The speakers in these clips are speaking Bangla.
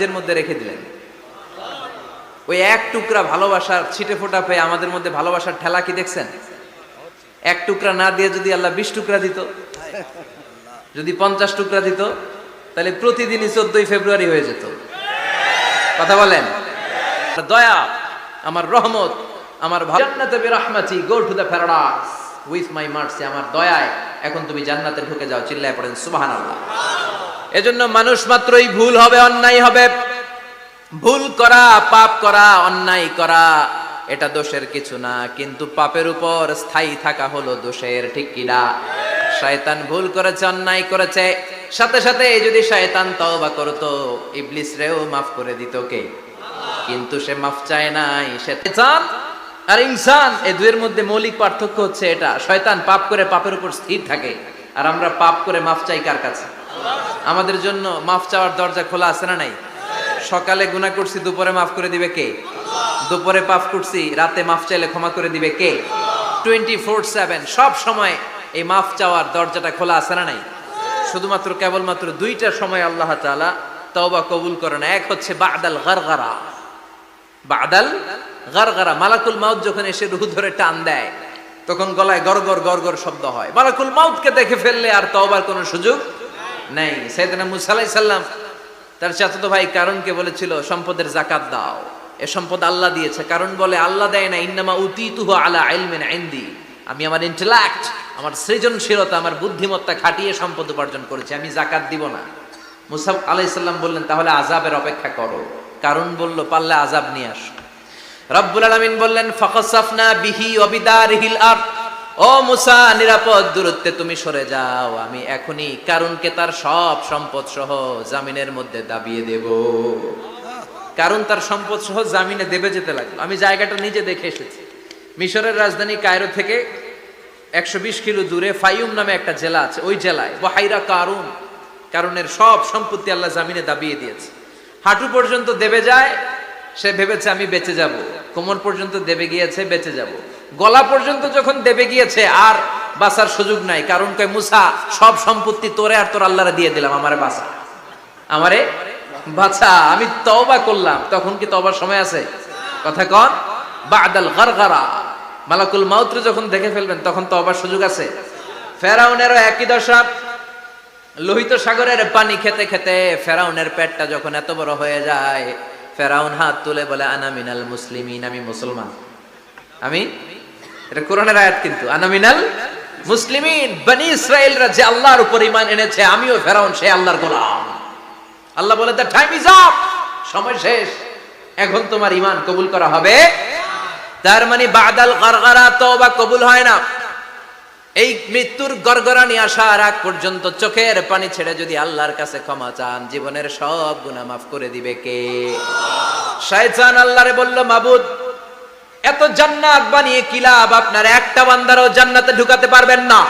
এর মধ্যে রেখে দিলেন। ওই এক টুকরা ভালোবাসার ছিটে ফোটা পেয়ে আমাদের মধ্যে ভালোবাসার ঠেলা কি দেখছেন? এক টুকরা না দিয়ে যদি আল্লাহ 20 টুকরা দিত, যদি 50 টুকরা দিত, তাহলে প্রতিদিনই 14ই ফেব্রুয়ারি হয়ে যেত। কথা বলেন? দয়া, আমার রহমত, আমার জান্নাতে বিরহমাতি, go to the paradise with my mercy. আমার দয়ায় এখন তুমি জান্নাতে ঢুকে যাও। চিল্লায় পড়েন সুবহানাল্লাহ। এজন্য মানুষ মাত্রই ভুল হবে, অন্যায় হবে। ভুল করা, পাপ করা, অন্যায় করা এটা দোষের কিছু না, কিন্তু পাপের উপর স্থায়ী থাকা হলো দোষের। ঠিক কিনা? শয়তান ভুল করেছে, অন্যায় করেছে, সাথে সাথে যদি শয়তান তওবা করতো, ইবলিস রেও মাফ করে দিত কে? কিন্তু সে মাফ চায় নাই। শয়তান আর ইনসান এই দুইয়ের মধ্যে মৌলিক পার্থক্য হচ্ছে এটা। শয়তান পাপ করে পাপের উপর স্থির থাকে, আর আমরা পাপ করে মাফ চাই কার কাছে? আমাদের জন্য মাফ চাওয়ার দরজা খোলা আছে না নাই? সকালে গুনাহ করছি, দুপুরে মাফ করে দিবে কে? দুপুরে পাপ করছি, রাতে মাফ চাইলে ক্ষমা করে দিবে কে? 24/7 সব সময় এই মাফ চাওয়ার দরজাটা খোলা আছে না নাই? শুধুমাত্র কেবলমাত্র দুইটা সময় আল্লাহ তাআলা তওবা কবুল করেন। এক হচ্ছে বাদাল গারগারা। বাদাল গারগারা, মালাকুল মাউত যখন এসে রূহ ধরে টান দেয়, তখন গলায় গরগর গরগর শব্দ হয়। মালাকুল মাউতকে দেখে ফেললে আর তওবার কোনো সুযোগ নেই। সাইয়েদনা মুসা আলাইহিস সালাম তার চাচাতো ভাই কারণকে বলেছিল, সম্পদের যাকাত দাও, এ সম্পদ আল্লাহ দিয়েছে। কারণ বলে, আল্লাহ দেয় না, ইন্নামা উতীতুহু আলা ইলমিন ইনদি, আমি আমার ইন্টেলেক্ট, আমার সৃজনশীলতা, আমার বুদ্ধিমত্তা খাটিয়ে সম্পদ উপার্জন করেছি, আমি যাকাত দিব না। মুসা আলাইহিস সালাম বললেন, তাহলে আযাবের অপেক্ষা করো। কারণ বলল, পারলে আযাব নিয়ে আসো। রব্বুল আলামিন বললেন, ফাখাসাফনা বিহি ওয়া বিদারিহিল আরদ, ও মুসা নিরাপদ দূরত্বে তুমি সরে যাও, আমি এখনই কারুনকে তার সব সম্পদ সহ জামিনের মধ্যে দাবিয়ে দেব। কারণ তার সম্পদ সহ জামিনে দেবে যেতে লাগলো। আমি জায়গাটা নিজে দেখে এসেছি। মিশরের রাজধানী কায়রো থেকে 120 কিলো দূরে ফাইউম নামে একটা জেলা আছে। ওই জেলায় বহাইরা কারুন, কারণের সব সম্পত্তি আল্লাহ জামিনে দাবিয়ে দিয়েছে। হাঁটু পর্যন্ত দেবে যায়, সে ভেবেছে আমি বেঁচে যাব। কোমর পর্যন্ত দেবে গিয়েছে, বেঁচে যাব। গলা পর্যন্ত যখন দেবে গিয়েছে, আর বাঁচার সুযোগ নাই। কারণ কয়, মুসা সব সম্পত্তি তোরে আর তোর আল্লাহরে দিয়ে দিলাম, আমারে বাঁচা, আমারে বাঁচা, আমি তওবা করলাম। তখন কি তওবার সময় আছে? কথা কন। বাদাল গারগারা, মালাকুল মাউত যখন দেখে ফেলবেন, তখন তওবার সুযোগ আছে? ফেরাউনেরও একই দশা। লোহিত সাগরের পানি খেতে খেতে ফেরাউনের পেটটা যখন এত বড় হয়ে যায়, ফেরাউন হাত তুলে বলে, আনা মিনাল মুসলিমিন, আমি মুসলমান। আমি, এটা কোরআনের আয়াত কিন্তু, আনা মিনাল মুসলিমিন, বনি ইসরাইলরা যে আল্লাহর উপর ঈমান এনেছে, আমিও ফেরাউন সে আল্লাহর গোলাম। আল্লাহ বলে, দ্য টাইম ইজ আপ, সময় শেষ, এখন তোমার ঈমান কবুল করা হবে। তার মানে বাদাল গারগারা তওবা কবুল হয় না। এই মৃত্যুর গরগরানি আসার আগ পর্যন্ত চোখের পানি ছেড়ে যদি আল্লাহর কাছে ক্ষমা চান, জীবনের সব গুনাহ মাফ করে দিবে কে? শয়তান আল্লাহরে বলল, মাবুদ এত জান্নাত বানিয়ে কি লাভ? আপনার একটা বান্দারও জান্নাতে ঢুকাতে পারবেন না।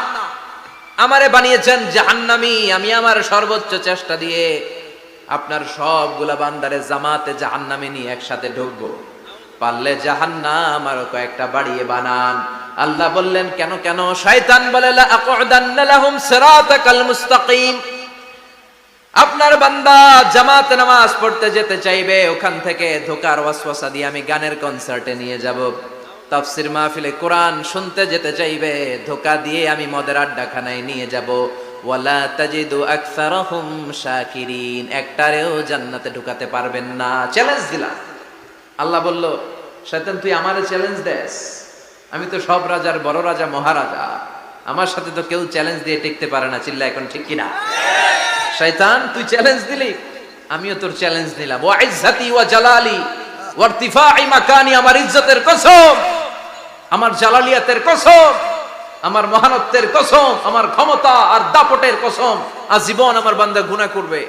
আমারে বানিয়েছেন জাহান্নামী, আমি আমার সর্বোচ্চ চেষ্টা দিয়ে আপনার সবগুলা বান্দারে জামাতে জাহান্নামে নিয়ে একসাথে ঢুকবো। পারলে জাহান্নাম আরো কয়েকটা বাড়িয়ে বানান। আল্লাহ বললেন, কেন কেন? শয়তান বলে, লা আকুদান্না লাহুম সিরাতাকাল মুস্তাকিম, আপনার বান্দা জামাতে নামাজ পড়তে যেতে চাইবে, ওখান থেকে ধোকার ওয়াসওয়াসা দিয়ে আমি গানের কনসার্টে নিয়ে যাব। তাফসীর মাহফিলে কোরআন শুনতে যেতে চাইবে, ধোকা দিয়ে আমি মদের আড্ডাখানায় নিয়ে যাব। ওয়ালা তাজিদু আকসারাহুম শাকিরিন, একটারেও জান্নাতে ঢুকাতে পারবেন না। চ্যালেঞ্জ দিলাম। আল্লাহ বলল, শয়তান তুই আমারে চ্যালেঞ্জ দেস? আমি তো সব রাজার বড় রাজা, মহারাজা, আমার সাথে তো কেউ চ্যালেঞ্জ দিয়ে টিকতে পারে না। চিল্লা এখন ঠিক কিনা? শয়তান তুই চ্যালেঞ্জ দিলি, আমিও তোর চ্যালেঞ্জ নিলাম। ওয়া ইজ্জতি ওয়া জালালি ওয়া ইরতিফাই মাকানি, আমার ইজ্জতের কসম, আমার জালালিয়াতের কসম, আমার মহানত্বের কসম, আমার ক্ষমতা আর দাপটের কসম, আজীবন আমার বান্দা গুনাহ করবে,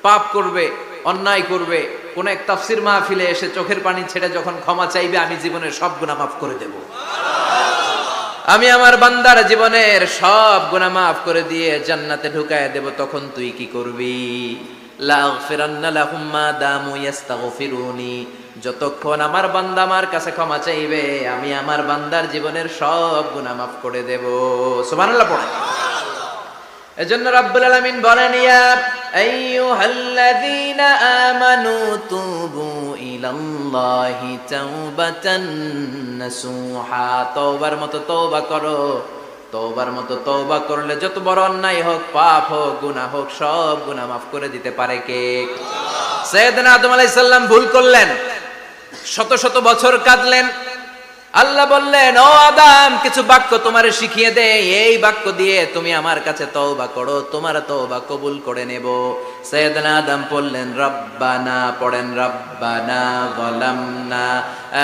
পাপ করবে, অন্যায় করবে, কোন এক তাফসীর মাহফিলে এসে চোখের পানি ছেড়ে যখন ক্ষমা চাইবে, আমি জীবনের সব গুনাহ মাফ করে দেব। আমি আমার বান্দার জীবনের সব গুনাহ মাফ করে দিয়ে জান্নাতে ঢুকায় দেব। তখন তুই কি করবি? লা আগফিরান্না লাহুম মা দামু ইস্তাগফিরুনি, যতক্ষণ আমার বান্দা আমার কাছে ক্ষমা চাইবে, আমি আমার বান্দার জীবনের সব গুনাহ মাফ করে দেব। সুবহানাল্লাহ পড়ে। এজন্য রাব্বুল আলামিন বলেন, ইয়া আইয়ুহাল্লাযীনা আমানু তুবু ইলাল্লাহি তাওবাতান নাসুহা। তওবার মতো তওবা করো। তওবার মতো তওবা করলে যত বড় অন্যায় হোক, পাপ হোক, গুনাহ হোক, সব গুনাহ মাফ করে দিতে পারে কে? সাইয়েদনা আদম আলাইহিস সালাম ভুল করলেন, শত শত বছর কাঁদলেন। আল্লাহ বললেন, ও আদম, কিছু বাক্য তোমারে শিখিয়ে দে, এই বাক্য দিয়ে তুমি আমার কাছে তওবা করো, তোমার তওবা কবুল করে নেব। সাইয়েদনা আদম বললেন, রব্বানা, পড়েন, রব্বানা যালামনা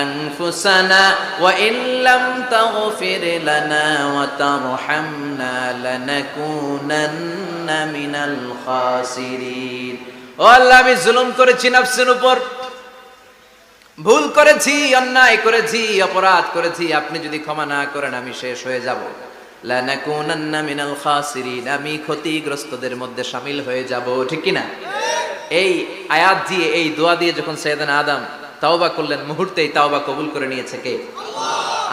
আনফুসানা ওয়া ইল্লাম তাগফির লানা ওয়া তারহামনা লানাকুনান্না মিনাল খাসিরিন। ও আল্লাহ, আমি জুলুম করেছি নফসের উপর, ভুল করেছি, অন্যায় করেছি, অপরাধ করেছি। আপনি যদি ক্ষমা না করেন আমি শেষ হয়ে যাব। লানাকুনান্না মিনাল খাসিরিন, আমি ক্ষতিগ্রস্তদের মধ্যে শামিল হয়ে যাব। ঠিক কি না? এই আয়াত দিয়ে, এই দোয়া দিয়ে যখন সাইয়েদনা আদম তাওবা করলেন, মুহূর্তেই তাওবা কবুল করে নিয়েছে কে?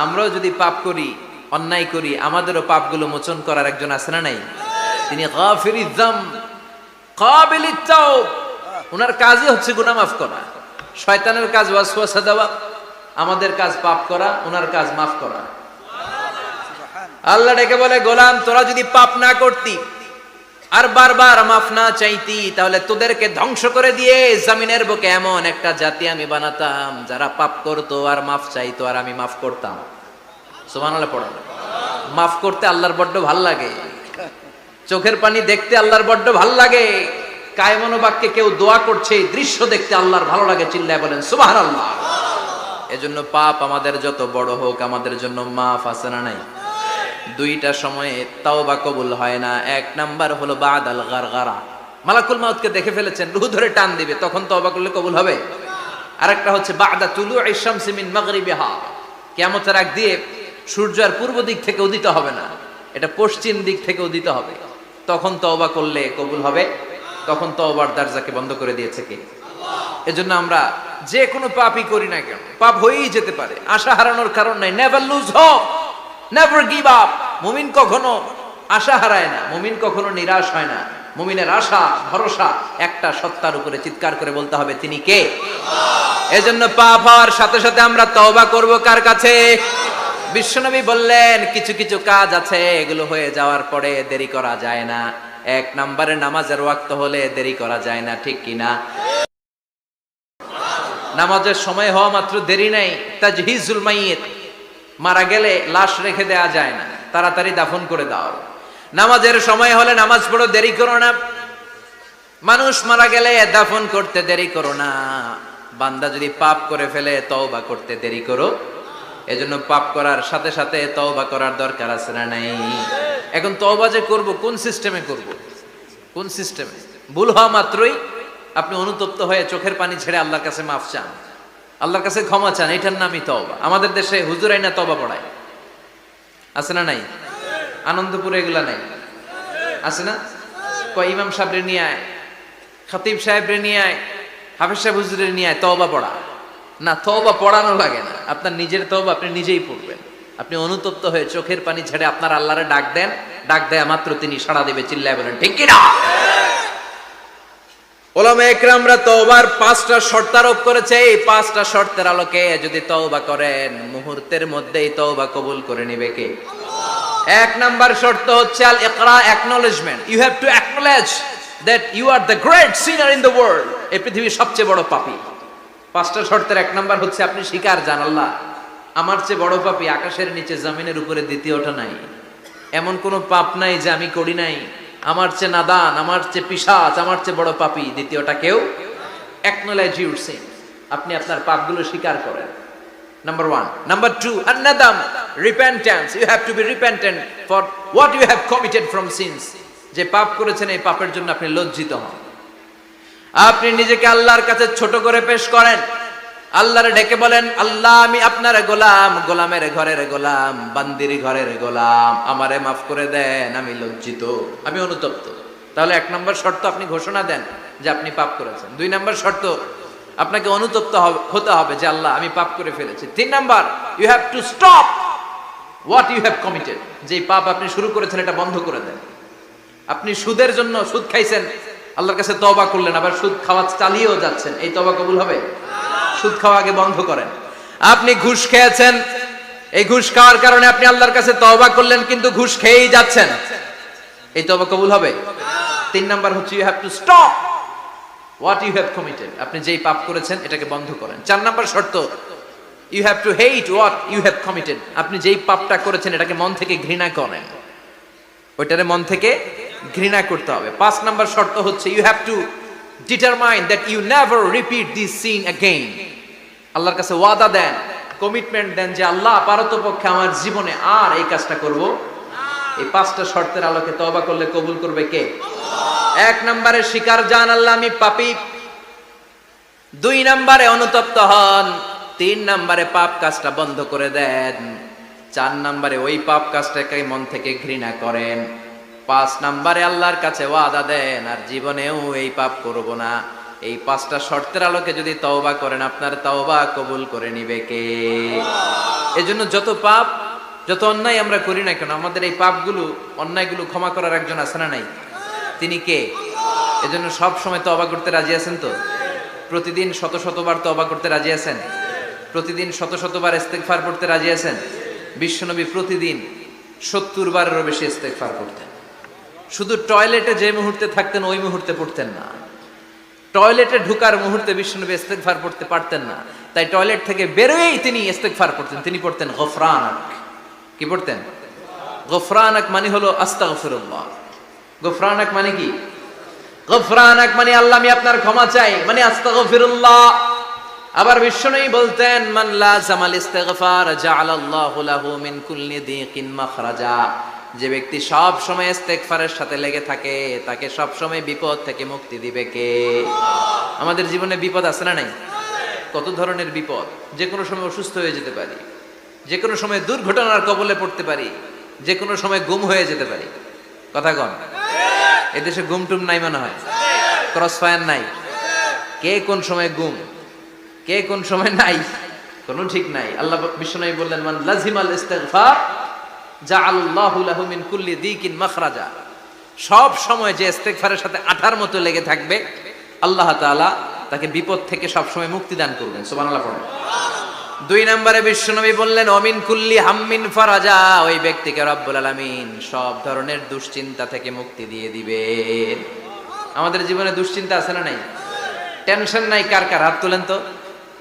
আমরাও যদি পাপ করি, অন্যায় করি, আমাদেরও পাপগুলো মোচন করার একজন আছে না নাই? তিনি গাফিরিয যাম, কাবিলিত তাওব। ওনার কাজই হচ্ছে গুনাহ মাফ করা। শয়তানের কাজ ওয়াসওয়াসা দেওয়া, আমাদের কাজ পাপ করা, ওনার কাজ মাফ করা। আল্লাহ ডেকে বলে, গোলাম, তোরা যদি পাপ না করতি আর বারবার মাফ না চাইতি, তাহলে তোদেরকে ধ্বংস করে দিয়ে জমিনের বুকে এমন একটা জাতি আমি বানাতাম যারা পাপ করতো আর মাফ চাইতো, আর আমি মাফ করতাম। সুবহানাল্লাহ পড়েন। মাফ করতে আল্লাহর বড্ড ভাল লাগে, চোখের পানি দেখতে আল্লাহর বড্ড ভাল লাগে। কায়মনো বাক্যে কেউ দোয়া করছে, এই দৃশ্য দেখতে আল্লাহর ভালো লাগে, চিল্লায় বলেন সুবহানাল্লাহ। এজন্য পাপ আমাদের যত বড় হোক, আমাদের জন্য মাফ আছে না নাই? দুইটা সময়ে তাওবা কবুল হয় না। এক নাম্বার হলো বাদাল গারগারা, মালাকুল মাউতকে দেখে ফেলেছেন, রূহ ধরে টান দিবে, তখন তাওবা করলে কবুল হবে। আরেকটা হচ্ছে বাদা তুলুই শামসি মিন মাগরিবিহা, কিয়ামতের আগ দিয়ে সূর্য আর পূর্ব দিক থেকে উদিত হবে না, এটা পশ্চিম দিক থেকে উদিত হবে, তখন তাওবা করলে কবুল হবে। তখন তওবার দরজাকে বন্ধ করে দিয়েছে কে? আল্লাহ। এজন্য আমরা যে কোনো পাপই করি না কেন, পাপ হয়েই যেতে পারে, আশা হারানোর কারণ নাই। Never lose hope, never give up. মুমিন কখনো আশা হারায় না, মুমিন কখনো নিরাশ হয় না। মুমিনের আশা ভরসা একটা সত্তার উপরে, চিৎকার করে বলতে হবে, তিনি কে? আল্লাহ। এজন্য পাপ হওয়ার সাথে সাথে আমরা তওবা করব কার কাছে? বিশ্বনবী বললেন, কিছু কিছু কাজ আছে, এগুলো হয়ে যাওয়ার পরে দেরি করা যায় না। এক নম্বরে নামাজের ওয়াক্ত হলে দেরি করা যায় না, ঠিক কিনা? নামাজের সময় হওয়া মাত্র দেরি নাই। তাজহিজুল মাইয়িত, মারা গেলে লাশ রেখে দেয়া যায় না, তাড়াতাড়ি দাফন করে দাও। নামাজের সময় হলে নামাজ পড়ো, দেরি করো না। মানুষ মারা গেলে দাফন করতে দেরি করো না। বান্দা যদি পাপ করে ফেলে, তওবা করতে দেরি করো। এজন্য পাপ করার সাথে সাথে তওবা করার দরকার আছে না নাই? এখন তওবা যে করব, কোন সিস্টেমে করব? কোন সিস্টেমে? ভুল হওয়া মাত্রই আপনি অনুতপ্ত হয়ে চোখের পানি ছেড়ে আল্লাহর কাছে মাফ চান, আল্লাহর কাছে ক্ষমা চান, এটার নামই তওবা। আমাদের দেশে হুজুরাই না তওবা পড়ায়, আছে না নাই? আনন্দপুরে এগুলা নাই, আছে না? কয় ইমাম সাহেবরে নিয়ে আয়, খতিব সাহেবরে নিয়ে আয়, হাফেজ সাহেব হুজুরের নিয়ে আয়, তওবা পড়া। না, তওবা পড়ানো লাগে না, আপনার নিজের তওবা আপনি নিজেই পড়বেন। আপনি অনুতপ্ত হয়ে চোখের পানি ছেড়ে আপনার আল্লাহরে ডাক দেন, ডাক দেয়া মাত্র তিনি সাড়া দেবে, চিল্লায় বলেন ঠিক কি না? ওলামা একরামরা তওবার 5টা শর্ত আরোপ করেছে। এই 5টা শর্তের আলোকে যদি তওবা করেন, মুহূর্তের মধ্যেই তওবা কবুল করে নেবে কে? আল্লাহ। এক নাম্বার শর্ত হচ্ছে আল ইকরা, acknowledgement. You have to acknowledge that you are the great sinner in the world. এই পৃথিবীর সবচেয়ে বড় পাপী। 5টা শর্তের এক নাম্বার হচ্ছে আপনি স্বীকার জান, আল্লাহ আমার চেয়ে বড় পাপী আকাশের নিচে জমিনের উপরে দ্বিতীয়টা নাই। এমন কোনো পাপ নাই যে আমি করি নাই। আমার চেয়ে নাদান, আমার চেয়ে পিশাচ, আমার চেয়ে বড় পাপী দ্বিতীয়টা কেউ। অ্যাকনলেজ ইউর সিন, আপনি আপনার পাপগুলো স্বীকার করেন। নাম্বার 1। নাম্বার 2, আন-নাদাম, repentance. You have to be repentant for what you have committed from sins. যে পাপ করেছেন, এই পাপের জন্য আপনি লজ্জিত হন। আপনি নিজেকে আল্লাহর কাছে ছোট করে পেশ করেন, আল্লাহরে ডেকে বলেন, আল্লাহ আমি আপনার গোলাম, গোলামের ঘরের গোলাম, বান্দির ঘরের গোলাম, আমারে মাফ করে দেন, আমি লজ্জিত, আমি অনুতপ্ত। তাহলে 1 নম্বর শর্ত আপনি ঘোষণা দেন যে আপনি পাপ করেছেন। 2 নম্বর শর্ত আপনাকে অনুতপ্ত হতে হবে যে আল্লাহ আমি পাপ করে ফেলেছি। 3 number, you have to stop what you have committed. যে পাপ আপনি শুরু করেছেন এটা বন্ধ করে দেন। আপনি সুদের জন্য সুদ খাইছেন, আল্লাহর কাছে তওবা করলেন, আবার সুদ খাওয়া চালিয়েও যাচ্ছেন, এই তওবা কবুল হবে? সুদ খাওয়া আগে বন্ধ করেন। আপনি ঘুষ খেয়েছেন, এই ঘুষ খাওয়ার কারণে আপনি আল্লাহর কাছে তওবা করলেন, কিন্তু ঘুষ খেয়েই যাচ্ছেন, এই তওবা কবুল হবে? 3 নাম্বার হচ্ছে you have to stop what you have committed. আপনি যেই পাপ করেছেন এটাকে বন্ধ করেন। 4 নাম্বার শর্ত, you have to hate what you have committed. আপনি যেই পাপটা করেছেন এটাকে মন থেকে ঘৃণা করেন, ওইটারে মন থেকে ঘৃণা করতে হবে। 5 নাম্বার শর্ত হচ্ছে you have to determine that you never repeat this sin again. আল্লাহর কাছে ওয়াদা দেন, কমিটমেন্ট দেন যে আল্লাহ পারতপক্ষে আমার জীবনে আর এই কাজটা করব। এই 5টা শর্তের আলোকে তওবা করলে কবুল করবে কে? 1 নম্বরে স্বীকার জান আল্লাহ আমি পাপী, 2 নম্বরে অনুতপ্ত হন, 3 নম্বরে পাপ কাজটা বন্ধ করে দেন, 4 নম্বরে ওই পাপ কাজটাকে মন থেকে ঘৃণা করেন, 5 নম্বরে আল্লাহর কাছে ওয়াদা দেন আর জীবনেও এই পাপ করব না। এই 5টা শর্তের আলোকে যদি তওবা করেন, আপনার তওবা কবুল করে নিবে কে? এজন্য যত পাপ, যত অন্যায় আমরা করি না কেন, আমাদের এই পাপগুলো, অন্যায়গুলো ক্ষমা করার একজন আছে না নাই? তিনি কে? এজন্য সব সময় তওবা করতে রাজি আছেন তো? প্রতিদিন শত শতবার তওবা করতে রাজি আছেন? প্রতিদিন শত শতবার ইস্তেগফার পড়তে রাজি আছেন? বিশ্বনবী প্রতিদিন 70 বারেরও বেশি ইস্তেগফার করতেন। শুধু টয়লেটে যে মুহূর্তে থাকতেন ওই মুহূর্তে পড়তেন না, টয়লেটে ঢুকার মুহূর্তে বিশ্বনবী ইস্তেগফার পড়তে পারতেন না, তাই টয়লেট থেকে বেরোয়েই তিনি ইস্তেগফার পড়তেন। তিনি পড়তেন গফরানাক। কি পড়তেন? গফরানাক মানে হলো আস্তাগফিরুল্লাহ। গফরানাক মানে কি? গফরানাক মানে আল্লাহ আমি আপনার ক্ষমা চাই, মানে আস্তাগফিরুল্লাহ। আবার বিশ্বনবী বলতেন মান লাযামাল ইস্তিগফার জাআলাল্লাহু লাহু মিন কুল্লি দিকিন মাখরাজা। যে ব্যক্তি সব সময় ইস্তেগফারের সাথে লেগে থাকে তাকে সব সময় বিপদ থেকে মুক্তি দিবে কে? আমাদের জীবনে বিপদ আছে না নাই? কত ধরনের বিপদ। যে কোনো সময় অসুস্থ হয়ে যেতে পারি, যে কোনো সময় দুর্ঘটনার কবলে পড়তে পারি, যে কোনো সময় গুম হয়ে যেতে পারি। কথা কন, এদেশে গুম টুম নাই মনে হয়, ক্রস ফায়ার নাই, কে কোন সময় গুম, কে কোন সময় নাই, কোনো ঠিক নাই। আল্লাহ বিশ্বনবী বললেন মান লাজিমাল ইস্তিগফার জাআলাল্লাহু লাহু মিন কুল্লি দিকিন মাখরাজা। সব সময় যে ইস্তেগফারের সাথে আঠার মতো লেগে থাকবে আল্লাহ তাআলা তাকে বিপদ থেকে সব সময় মুক্তি দান করবেন। সুবহানাল্লাহ পড়ুন। 2 নম্বরে বিশ্বনবী বললেন অমিন কুল্লি হাম্মিন ফারাজা। ওই ব্যক্তিকে রব্বুল আলামিন সব ধরনের দুশ্চিন্তা থেকে মুক্তি দিয়ে দিবেন। আমাদের জীবনে দুশ্চিন্তা আছে না নাই? টেনশন নাই কার কার? হাত তোলেন তো।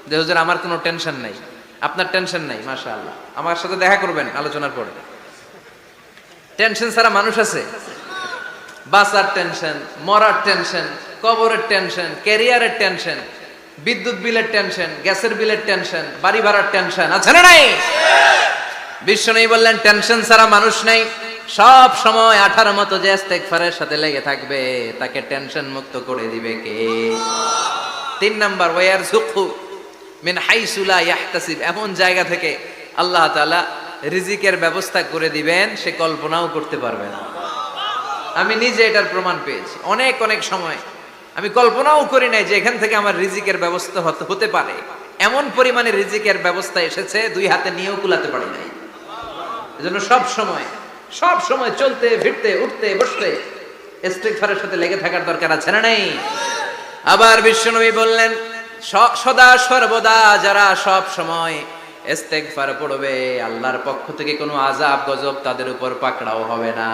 যে হুজুর আমার কোনো টেনশন নাই। আপনার টেনশন নাই, মাশাআল্লাহ। আমার সাথে দেখা করবেন আলোচনার পরে। টেনশন ছাড়া মানুষ আছে? বাসার টেনশন, মরার টেনশন, কবরের টেনশন, ক্যারিয়ারের টেনশন, বিদ্যুৎ বিলের টেনশন, গ্যাসের বিলের টেনশন, বাড়ি ভাড়ার টেনশন আছে না নাই? বিশ্বনবী বললেন টেনশন ছাড়া মানুষ নাই। সব সময় 18 মতো যে ইস্তেগফারের সাথে লেগে থাকবে তাকে টেনশন মুক্ত করে দিবে কে? 3 নাম্বার ওয়ারযুকহু মিন হাইসু লা ইয়াহতাসিব। এমন জায়গা থেকে আল্লাহ তাআলা রিজিকের ব্যবস্থা করে দিবেন সে কল্পনাও করতে পারবে না। আমি নিজে এটার প্রমাণ পেয়েছি। অনেক অনেক সময় আমি কল্পনাও করি নাই যে এখান থেকে আমার রিজিকের ব্যবস্থা হতে পারে। এমন পরিমাণে রিজিকের ব্যবস্থা এসেছে 2 হাতে নিয়েও কুলাতে পারি নাই। এজন্য সব সময় চলতে ফিরতে উঠতে বসতে ইস্তেগফারের সাথে লেগে থাকার দরকার আছে না নাই? আবার বিশ্বনবী বললেন সদা সর্বদা যারা সব সময় ইস্তেগফার পড়বে আল্লাহর পক্ষ থেকে কোনো আযাব গজব তাদের উপর পাকড়াও হবে না।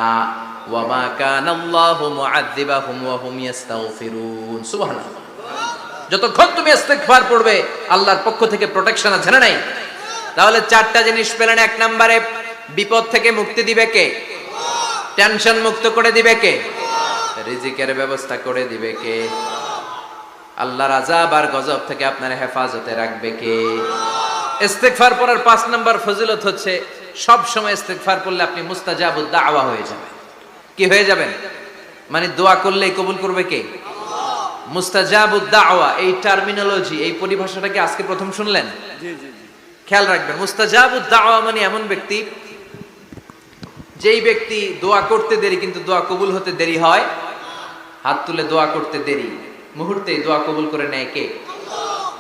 ওয়া মা কানাল্লাহু মুআযযিবাহুম ওয়া হুম ইস্তাগফিরুন। সুবহানাল্লাহ। যতক্ষণ তুমি ইস্তেগফার পড়বে আল্লাহর পক্ষ থেকে প্রোটেকশন আছে না নাই? তাহলে 4টা জিনিস পেলেন। 1 নম্বরে বিপদ থেকে মুক্তি দিবে কে? টেনশন মুক্ত করে দিবে কে? রিজিকের ব্যবস্থা করে দিবে কে? আল্লাহর আযাব আর গজব থেকে আপনার হেফাজতে রাখবে কে? ইস্তেগফার পড়ার 5 নাম্বার ফজিলত হচ্ছে সব সময় ইস্তেগফার পড়লে আপনি মুস্তাজাবুদ দাওয়া হয়ে যাবেন। কি হয়ে যাবেন? মানে দোয়া করলেই কবুল করবে কে? আল্লাহ। মুস্তাজাবুদ দাওয়া এই টার্মিনোলজি, এই পরিভাষাটা কি আজকে প্রথম শুনলেন? জি জি জি। খেয়াল রাখবেন, মুস্তাজাবুদ দাওয়া মানে এমন ব্যক্তি যেই ব্যক্তি দোয়া করতে দেরি কিন্তু দোয়া কবুল হতে দেরি হয়। হাত তুলে দোয়া করতে দেরি, মুহূর্তেই দোয়া কবুল করে নেয় কে?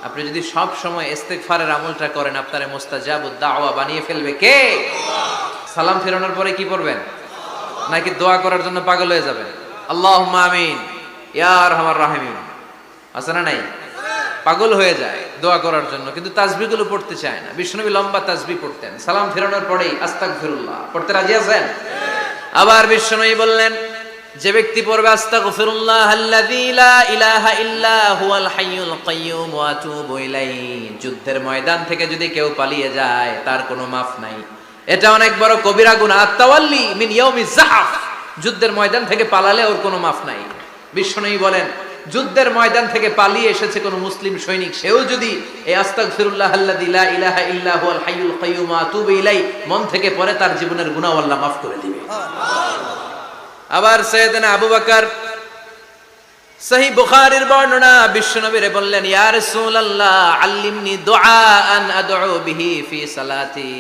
আপনি যদি সব সময় ইস্তেগফারের আমলটা করেন আপনারে মুস্তাজাবুদ দাওয়া বানিয়ে ফেলবে কে? সালাম ফেরানোর পরে কি পড়বেন? নাকি দোয়া করার জন্য পাগল হয়ে যাবেন? আল্লাহুম্মা আমিন ইয়া আরহামার রাহিমিন। আছে না নাই? পাগল হয়ে যায় দোয়া করার জন্য, কিন্তু তাসবিহগুলো পড়তে চায় না। বিশ্বনবী লম্বা তাসবিহ পড়তেন, সালাম ফেরানোর পরেই আস্তাগফিরুল্লাহ পড়তে রাজি আছেন? আবার বিশ্বনবী বললেন, যে ব্যক্তি পড়বে আস্তাগফিরুল্লাহ আল্লাযী লা ইলাহা ইল্লা হুয়াল হাইয়ুল কাইয়্যুম ওয়া আতুবু ইলাইহি, যুদ্ধের ময়দান থেকে যদি কেউ পালিয়ে যায় তার কোনো মাফ নাই। এটা অনেক বড় কবিরা গুনাহ। আত-তাওয়াল্লি মিন ইয়াউমিজ যাহফ, যুদ্ধের ময়দান থেকে পালালে ওর কোনো মাফ নাই। বিশ্বনবী বলেন, যুদ্ধের ময়দান থেকে পালিয়ে এসেছে কোন মুসলিম সৈনিক, সেও যদি এই আস্তাগফিরুল্লাহ আল্লাযী লা ইলাহা ইল্লা হুয়াল হাইয়ুল কাইয়্যুম ওয়া আতুবু ইলাইহি মন থেকে পড়ে, তার জীবনের গুনাহ আল্লাহ মাফ করে দিবে। আবার সাইয়েদনা আবু বকর, সহিহ বুখারীর বর্ণনা, বিশ্বনবীরে বললেন, ইয়া রাসূলুল্লাহ আল্লিমনি দুআআন আদউ বিহি ফি সালাতি।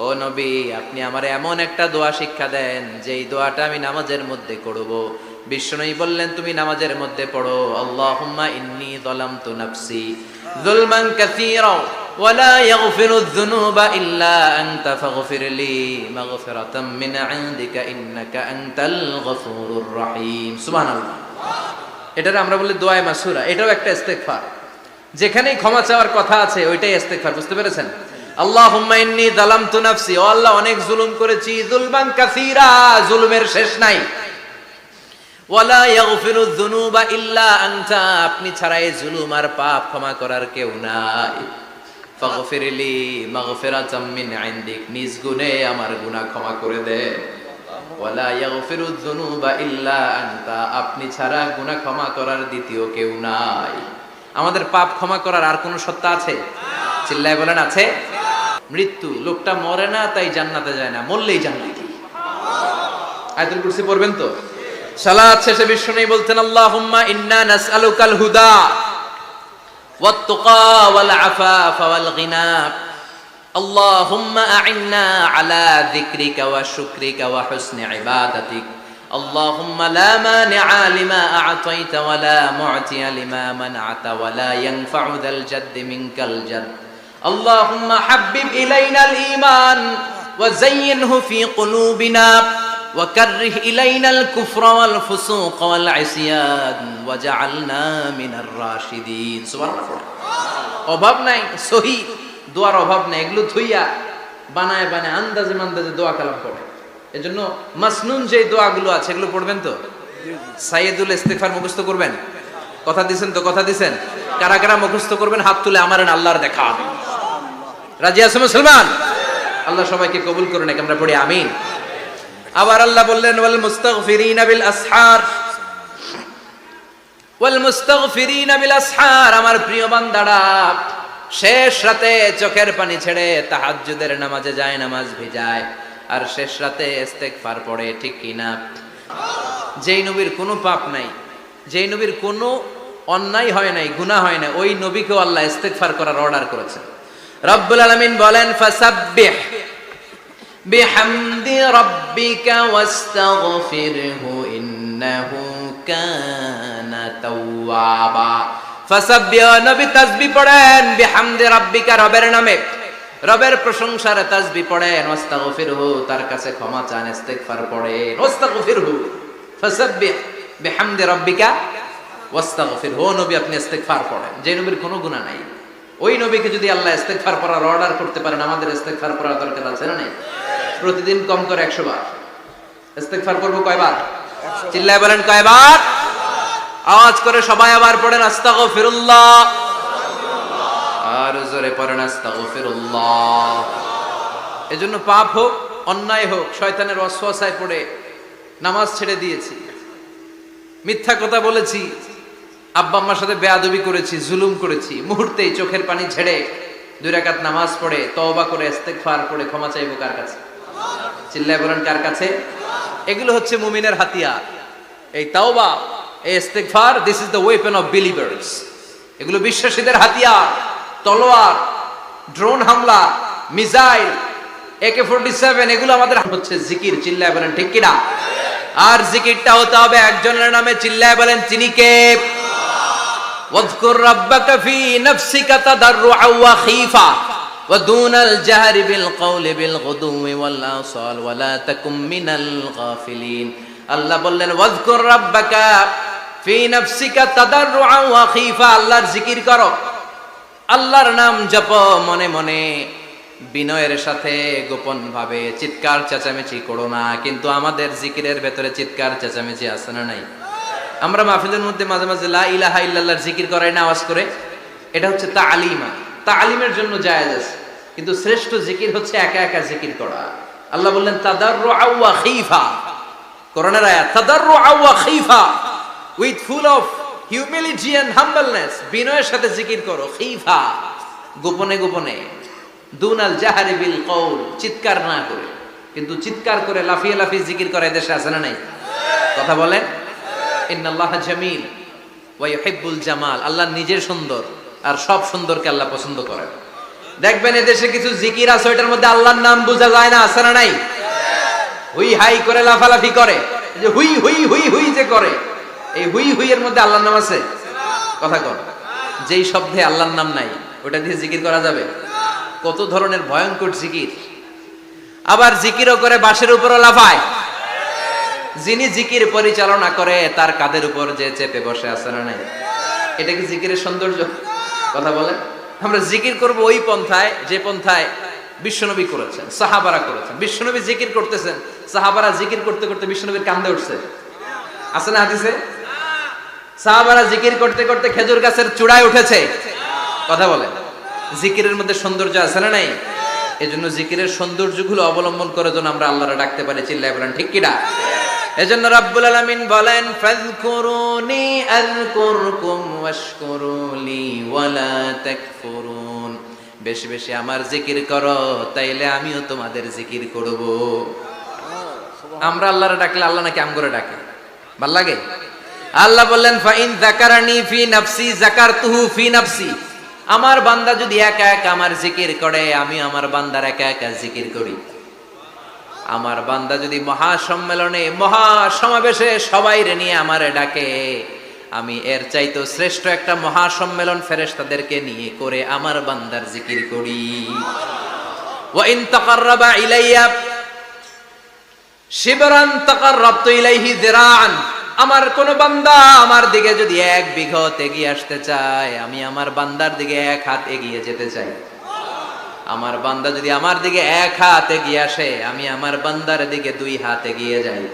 ও নবী, আপনি আমারে এমন একটা দোয়া শিক্ষা দেন যেই দোয়াটা আমি নামাজের মধ্যে করব। বিশ্বনবী বললেন, তুমি নামাজের মধ্যে পড়ো, আল্লাহুম্মা ইন্নী যালামতু নাফসি যুলমান কাসীরা ওয়া লা ইয়াগফিরুয যুনুবা ইল্লা আনতা ফাগফিরলি মাগফিরাতাম মিন ইনদিকা ইন্নাকা আনতাল গফুরুর রহিম। সুবহানাল্লাহ। এটারে আমরা বলি দোয়ায়ে মাসুরা, এটাও একটা ইস্তেগফার। যেখানেই ক্ষমা চাওয়ার কথা আছে ওইটাই ইস্তেগফার। বুঝতে পেরেছেন? আল্লাহুম্মা ইন্নী যালামতু নাফসি, ও আল্লাহ অনেক জুলুম করেছি, যুলমান কাসীরা, জুলুমের শেষ নাই। ওয়ালা ইয়াগফিরুয যুনুবা ইল্লা আনতা, আপনি ছাড়া এই জুলুম আর পাপ ক্ষমা করার কেউ নাই। ফাগফিরলি মাগফিরাতাম মিন ইনদিক, নিজ গুণে আমার গুনাহ ক্ষমা করে দে। ওয়ালা ইয়াগফিরুয যুনুবা ইল্লা আনতা, আপনি ছাড়া গুনাহ ক্ষমা করার দ্বিতীয় কেউ নাই। আমাদের পাপ ক্ষমা করার আর কোন সত্তা আছে? চিল্লায় বলেন, আছে? মৃত্যু, লোকটা মরে না তাই জান্নাতে যায় না, মরলেই জান্নাতি। আয়াতুল কুরসি পড়বেন তো? সালাত শেষে বিশ্বনবী বলতেন, আল্লাহুম্মা ইন্না নাসআলুকাল হুদা ওয়াত তুকা ওয়াল আফাফা ওয়াল গিনা, আল্লাহুম্মা আ'ইন্না আলা যিকরিকা ওয়া শুকরিকা ওয়া হুসনি ইবাদাতিক, আল্লাহুম্মা লা মানিআ লিমা আ'তাইতা ওয়া লা মু'তিয়া লিমা মানআতা ওয়া লা ইয়ানফা'ু যাল জাদ্দি মিনকাল জাদ, আল্লাহুম্মা হাব্বিব ইলাইনাল ঈমান ওয়া যায়্যিনহু ফি কুলুবিনা وكره إلينا الكفر والفسوق والعصيان وجعلنا من الراشدين। সুবহানাল্লাহ। অভাব নাই, সহি দোয়ার অভাব নাই, এগুলো থুইয়া বানায় বানায় আন্দাজে মান্দাজে দোয়া কালাম পড়ে। এজন্য মাসনুন যে দোয়াগুলো আছে এগুলো পড়বেন তো? সাইয়্যিদুল ইস্তিগফার মুখস্থ করবেন? কথা দিবেন তো? কথা দিবেন? কারা কারা মুখস্থ করবেন হাত তুলে আমার আল্লাহর দেখা। রাজি আছেন মুসলমান? আল্লাহ সবাইকে কবুল করুন, আমরা পড়ি আমিন। আবার আল্লাহ বললেন, ওয়াল মুস্তাগফিরিনা বিল আসহার, ওয়াল মুস্তাগফিরিনা বিল আসহার, আমার প্রিয় বান্দারা শেষ রাতে চোখের পানি ছেড়ে তাহাজ্জুদের নামাজে যায়, নামাজ ভিজায়, আর শেষ রাতে ইস্তেগফার পড়ে, ঠিক কি না? যেই নবীর কোনো পাপ নাই, যেই নবীর কোনো অন্যায় হয় নাই, গুনাহ হয় না, ওই নবীকেও আল্লাহ ইস্তেগফার করার অর্ডার করেছেন। রব্বুল আলামিন বলেন, ফাসাব্বিহ বিহামদি রাব্বিকা ওয়াস্তাগফিরহু ইন্নাহু কানা তাওয়াবা। ফাসাব্বিহ, নবী তাসবিহ পড়েন, বিহামদি রাব্বিকা, রবের নামে, রবের প্রশংসার তাসবিহ পড়েন, ওয়াস্তাগফিরহু, তার কাছে ক্ষমা চান, ইস্তিগফার পড়েন, ওয়াস্তাগফিরহু, ফাসাব্বিহ বিহামদি রাব্বিকা ওয়াস্তাগফিরহু, নবী আপনি ইস্তিগফার পড়েন। যে নবীর কোনো গুনাহ নাই, ওই নবীকে যদি আল্লাহ ইস্তেগফার করার অর্ডার করতে পারেন, আমাদের ইস্তেগফার করার দরকার আছে না নাই? প্রতিদিন কম করে 100 বার ইস্তেগফার করব। কয়বার? চিল্লায় বলেন কয়বার? আওয়াজ করে সবাই আবার পড়েন, আস্তাগফিরুল্লাহ, আর জোরে পড়েন আস্তাগফিরুল্লাহ। এজন্য পাপ হোক, অন্যায় হোক, শয়তানের ওয়াসওয়াসায় পড়ে নামাজ ছেড়ে দিয়েছি, মিথ্যা কথা বলেছি, আব্বা আম্মার সাথে বেয়াদবি করেছি, জুলুম করেছি, মুহূর্তেই চোখের পানি ঝেড়ে 2 রাকাত নামাজ পড়ে তওবা করে ইস্তেগফার করে ক্ষমা চাইবো কার কাছে? চিল্লায় বলেন কার কাছে? এগুলো হচ্ছে মুমিনের হাতিয়ার। এই তাওবা, এই ইস্তেগফার, this is the weapon of believers. এগুলো বিশ্বাসীদের হাতিয়ার। তলোয়ার, ড্রোন হামলা, মিসাইল, AK-47, এগুলো আমাদের হচ্ছে জিকির। চিল্লায় বলেন ঠিক কিনা? আর জিকিরটা হতে হবে একজনের নামে। চিল্লায় বলেন তিনি কে? واذكر ربك في نفسك تضرعا وخيفا ودون الجهر بالقول بالغدو والآصال ولا تكن من الغافلين। আল্লাহ বললেন ওয়াজকুর রাব্বাকা ফি নাফসিকা তাদাররুআন ওয়া খীফা, আল্লাহর জিকির করো, আল্লাহর নাম জপো মনে মনে বিনয়ের সাথে, গোপন ভাবে, চিৎকার চেঁচামেচি করো না। কিন্তু আমাদের জিকিরের ভেতরে চিৎকার চেঁচামেচি আছে না নাই? আমরা মাহফিলের মধ্যে মাঝে মাঝে লা ইলাহা ইল্লাল্লাহর জিকির করাই না আওয়াজ করে, এটা হচ্ছে তালিমা, তালিমের জন্য জায়েজ আছে। কিন্তু শ্রেষ্ঠ জিকির হচ্ছে একা একা জিকির করা। আল্লাহ বললেন তাদাররুআন ওয়া খীফা, কোরআনের আয়াত, তাদাররুআন ওয়া খীফা, with full of humility and humbleness, বিনয়ের সাথে জিকির করো, খীফা, গোপনে গোপনে, দুনাল জাহারি বিল কওল, চিৎকার না করে। কিন্তু চিৎকার করে লাফিয়ে লাফিয়ে জিকির করা দেশে আছে না নাই? কথা বলেন। ইন্নাল্লাহা জামিল ওয়া ইউহিব্বুল জামাল, আল্লাহ নিজে সুন্দর আর সব সুন্দরকে আল্লাহ পছন্দ করেন। দেখবেন এদেশে কিছু জিকির আছে ওইটার মধ্যে আল্লাহর নাম বোঝা যায় না, আছে না নাই? হুই হাই করে লাফালাফি করে, যে হুই হুই হুই হুই যে করে, এই হুই হুই এর মধ্যে আল্লাহর নাম আছে? কথা কর। যেই শব্দে আল্লাহর নাম নাই ওটা দিয়ে জিকির করা যাবে? কত ধরনের ভয়ঙ্কর জিকির। আবার জিকিরও করে বাঁশের উপরও লাফায়। যিনি জিকির পরিচালনা করে তার কাঁধের উপর যে চেপে বসে আছে না নাই? এটা কি জিকিরের সৌন্দর্য? কথা বলেন। আমরা জিকির করব ওই পন্থায় যে পন্থায় বিশ্বনবী করেছেন, সাহাবারা করেছেন। বিশ্বনবী জিকির করতেছেন, সাহাবারা জিকির করতে করতে বিশ্বনবীর কাঁধে উঠছে, আছে না হাদিসে? সাহাবারা জিকির করতে করতে খেজুর গাছের চূড়ায় উঠেছে। কথা বলেন। জিকিরের মধ্যে সৌন্দর্য আছে না নাই? এজন্য জিকিরের সৌন্দর্যগুলো অবলম্বন করে যেন আমরা আল্লাহরে ডাকতে পারি। চিল্লায় বলেন ঠিক কিনা? এজন্য রাব্বুল আলামিন বলেন ফাযকুরুনি আযকুরকুম ওয়াশকুরুলি ওয়ালা তাকফুরুন, বেশি বেশি আমার জিকির করো তাইলে আমিও তোমাদের জিকির করব। আমরা আল্লাহরে ডাকলে আল্লাহ নাকি আমগরে ডাকে? ভাল লাগে? আল্লাহ বললেন ফাইন যাকারানি ফি নাফসি যাকারতুহু ফি নাফসি, আমার বান্দা যদি একা একা আমার জিকির করে আমি আমার বান্দার একা একা জিকির করি। আমার বান্দা যদি মহাসম্মেলনে মহাসমাবেশে সবাইরে নিয়ে আমারে ডাকে, আমি এর চাইতো শ্রেষ্ঠ একটা মহাসম্মেলন ফেরেশতাদেরকে নিয়ে করে আমার বান্দার জিকির করি। ওয়া ইন তাকাররাবা ইলাইয়া শিবরান তাকাররাবতু ইলাইহি যিরাআন, আমার কোন বান্দা আমার দিকে যদি এক বিঘত এগিয়ে আসতে চায় আমি আমার বান্দার দিকে এক হাত এগিয়ে যেতে চাই। আমার বান্দা যদি আমার দিকে এক হাত এগিয়ে আসে আমি আমার বান্দার দিকে দুই হাত এগিয়ে যাই।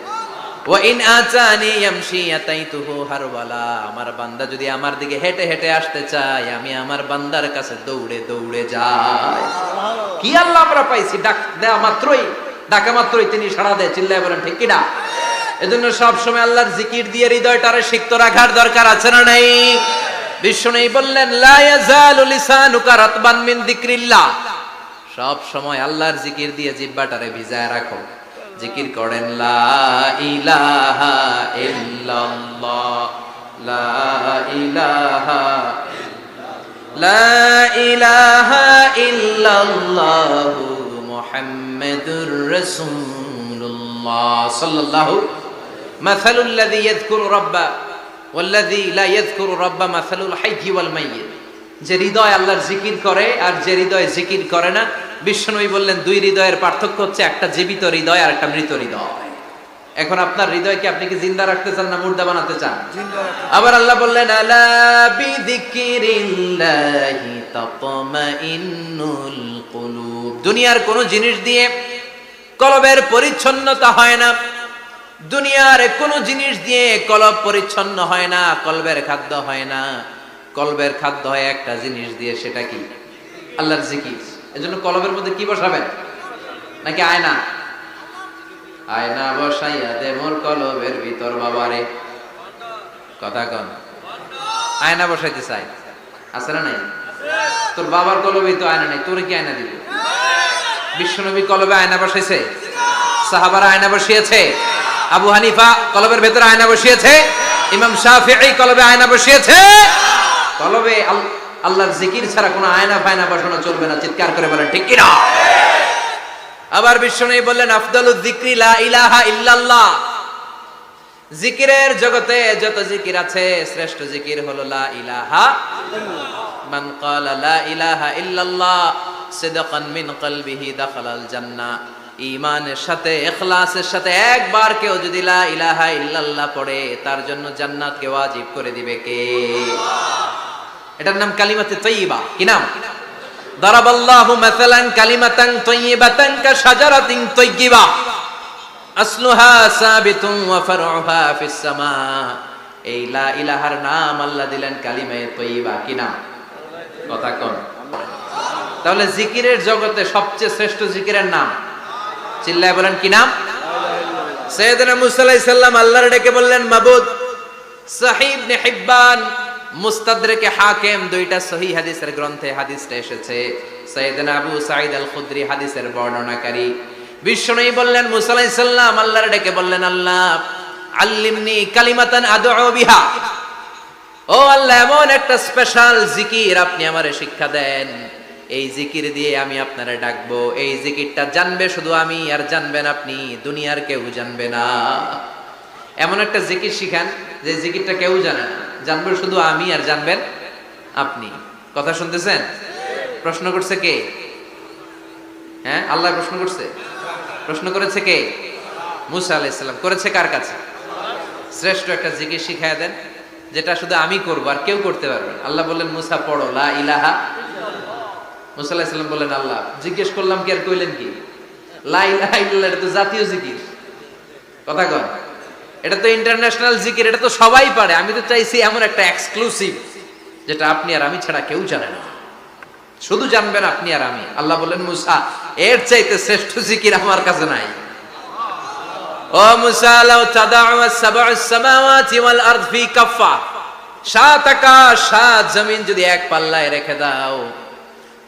ওয়া ইন আতানি ইয়ামশি আতাইতুহু হারওয়ালা, আমার বান্দা যদি আমার দিকে হেঁটে হেঁটে আসতে চায় আমি আমার বান্দার কাছে দৌড়ে দৌড়ে যাই। কি আল্লাহ আমরা পাইছি, ডাক দেয়া মাত্রই, ডাকা মাত্রই তিনি সাড়া দেয়। চিল্লায় বলেন ঠিক কিনা? এজন্য সব সময় আল্লাহর জিকির দিয়ে হৃদয়টারে সিক্ত রাখার দরকার আছে না নাই? বিশ্বনবী বললেন লা ইয়াজালু লিসানুকা রাতবান মিন যিকরিল্লাহ, সব সময় আল্লাহর জিকির দিয়ে জিহ্বাটারে ভিজায় রাখো। জিকির করেন লা ইলাহা ইল্লাল্লাহ, লা ইলাহা লা ইলাহা ইল্লাল্লাহু মুহাম্মাদুর রাসূলুল্লাহ সাল্লাল্লাহু মাসালুল লাযী ইয়াযকুরু রাব্বা ওয়াল্লাযী লা ইয়াযকুরু রাব্বা মাসালুল হাইয়্যি ওয়াল মাইয়্যিত, যে হৃদয় আল্লাহর জিকির করে আর যে হৃদয় জিকির করে না, বিশ্বনবী বললেন দুই হৃদয়ের পার্থক্য হচ্ছে একটা জীবিত হৃদয় আর একটা মৃত হৃদয়। এখন আপনার হৃদয়কে আপনি কি জিন্দা রাখতে চান না মুর্দা বানাতে চান? আবার আল্লাহ বললেন আলা বিযিকরিল্লাহি তাতমাইন্নুল কুলুব, দুনিয়ার কোন জিনিস দিয়ে কলবের পরিচ্ছন্নতা হয় না, দুনিয়ার কোন জিনিস দিয়ে কলব পরিচ্ছন্ন হয় না, কলবের খাদ্য হয় না। কলবের খাদ্য হয় একটা জিনিস দিয়ে, সেটা কি? আল্লাহর জিকির। এজন্য কলবের মধ্যে কি বসাবেন? নাকি আয়না? আয়না বসাইয়া দে মোর কলবের ভিতর বাবারে। কথা কন। আয়না বসাইতে চাই, আছে না নাই? তোর বাবার কলবে তো আয়না নাই, তোর কি আয়না দিব? বিশ্বনবী কলবে আয়না বসাইছে? সাহাবারা আয়না বসিয়েছে? আবু হানিফা কলবের ভেতরে আয়না বসিয়েছে? ইমাম শাফিঈ কলবে আয়না বসিয়েছে? কলবে আল্লাহর জিকির ছাড়া কোনো আয়না ফায়না বসানো চলবে না। চিৎকার করে বলেন ঠিক কিনা? আবার বিশ্বনবী বললেন আফদালুয যিকরি লা ইলাহা ইল্লাল্লাহ, জিকিরের জগতে যত জিকির আছে শ্রেষ্ঠ জিকির হলো লা ইলাহা ইল্লাল্লাহ। মান ক্বালা লা ইলাহা ইল্লাল্লাহ সিদকান মিন কলবিহি দাখালাল জান্নাহ, ঈমানের সাথে ইখলাসের সাথে একবার কেউ যদি লা ইলাহা ইল্লাল্লাহ পড়ে তার জন্য জান্নাতকে ওয়াজিব করে দিবে কে? এটার নাম কালিমাতে তাইয়্যিবা। কি নাম? দারাবাল্লাহু মাসালান কালিমাতান তাইয়্যিবাতান কাশাজারাতিন তাইয়্যিবা আসলুহা সাবিতুন ওয়া ফারউহা ফিস সামা। এই লা ইলাহার নাম আল্লাহ দিলেন কালিমায়ে তাইয়্যিবা। কি নাম? কথা কোন? তাহলে জিকিরের জগতে সবচেয়ে শ্রেষ্ঠ জিকিরের নাম, চিল্লায় বলেন কি নাম? সাইয়েদনা মুসা আলাইহিস সালাম আল্লাহর ডেকে বললেন, মাবুদ। সহিহ ইবনে হিব্বান, মুস্তাদরেকে হাকিম, দুইটা সহিহ হাদিসের গ্রন্থে হাদিসটা এসেছে। সাইয়েদনা আবু সাঈদ আল খুদরি হাদিসের বর্ণনাকারী। বিশ্বনবী বললেন, মুসা আলাইহিস সালাম আল্লাহর ডেকে বললেন, আল্লাহ আল্লিমনি কালিমাতান আদউ বিহা। ও আল্লাহ, এমন একটা স্পেশাল জিকির আপনি আমারে শিক্ষা দেন, এই জিকির দিয়ে আমি আপনারে ডাকবো। এই জিকিরটা জানবে শুধু আমি, আর জানবেন আপনি, দুনিয়ার কেউ জানবে না। এমন একটা জিকির শিখান যে জিকিরটা কেউ জানে না, জানবে শুধু আমি আর জানবেন আপনি। কথা শুনতেছেন? প্রশ্ন করছে কে? হ্যাঁ, আল্লাহ প্রশ্ন করছে। প্রশ্ন করেছে কে? মুসা আলাইহিস সালাম। করেছে কার কাছে? শ্রেষ্ঠ একটা জিকির শিখায়া দেন যেটা শুধু আমি করবো আর কেউ করতে পারবে না। আল্লাহ বললেন, মুসা পড়ো লা ইলাহা। মুসা আলাইহিস সালাম বললেন, আল্লাহ জিজ্ঞেস করলাম কি আর কইলেন কি? লা ইলাহা ইল্লাল্লাহ এটা তো জাতীয় জিকির। কথা কন, এটা তো ইন্টারন্যাশনাল জিকির, এটা তো সবাই পারে। আমি তো চাইছি এমন একটা এক্সক্লুসিভ যেটা আপনি আর আমি ছাড়া কেউ জানে না, শুধু জানবেন আপনি আর আমি। আল্লাহ বললেন, মুসা এর চাইতে শ্রেষ্ঠ জিকির আমার কাছে নাই। ও মুসা, লাউ তাদাউ আস-সাব'উস সামাওয়াতি ওয়াল আরদ ফি কাফা, সাত আকাশ সাত জমিন যদি এক পাল্লায় রেখে দাও,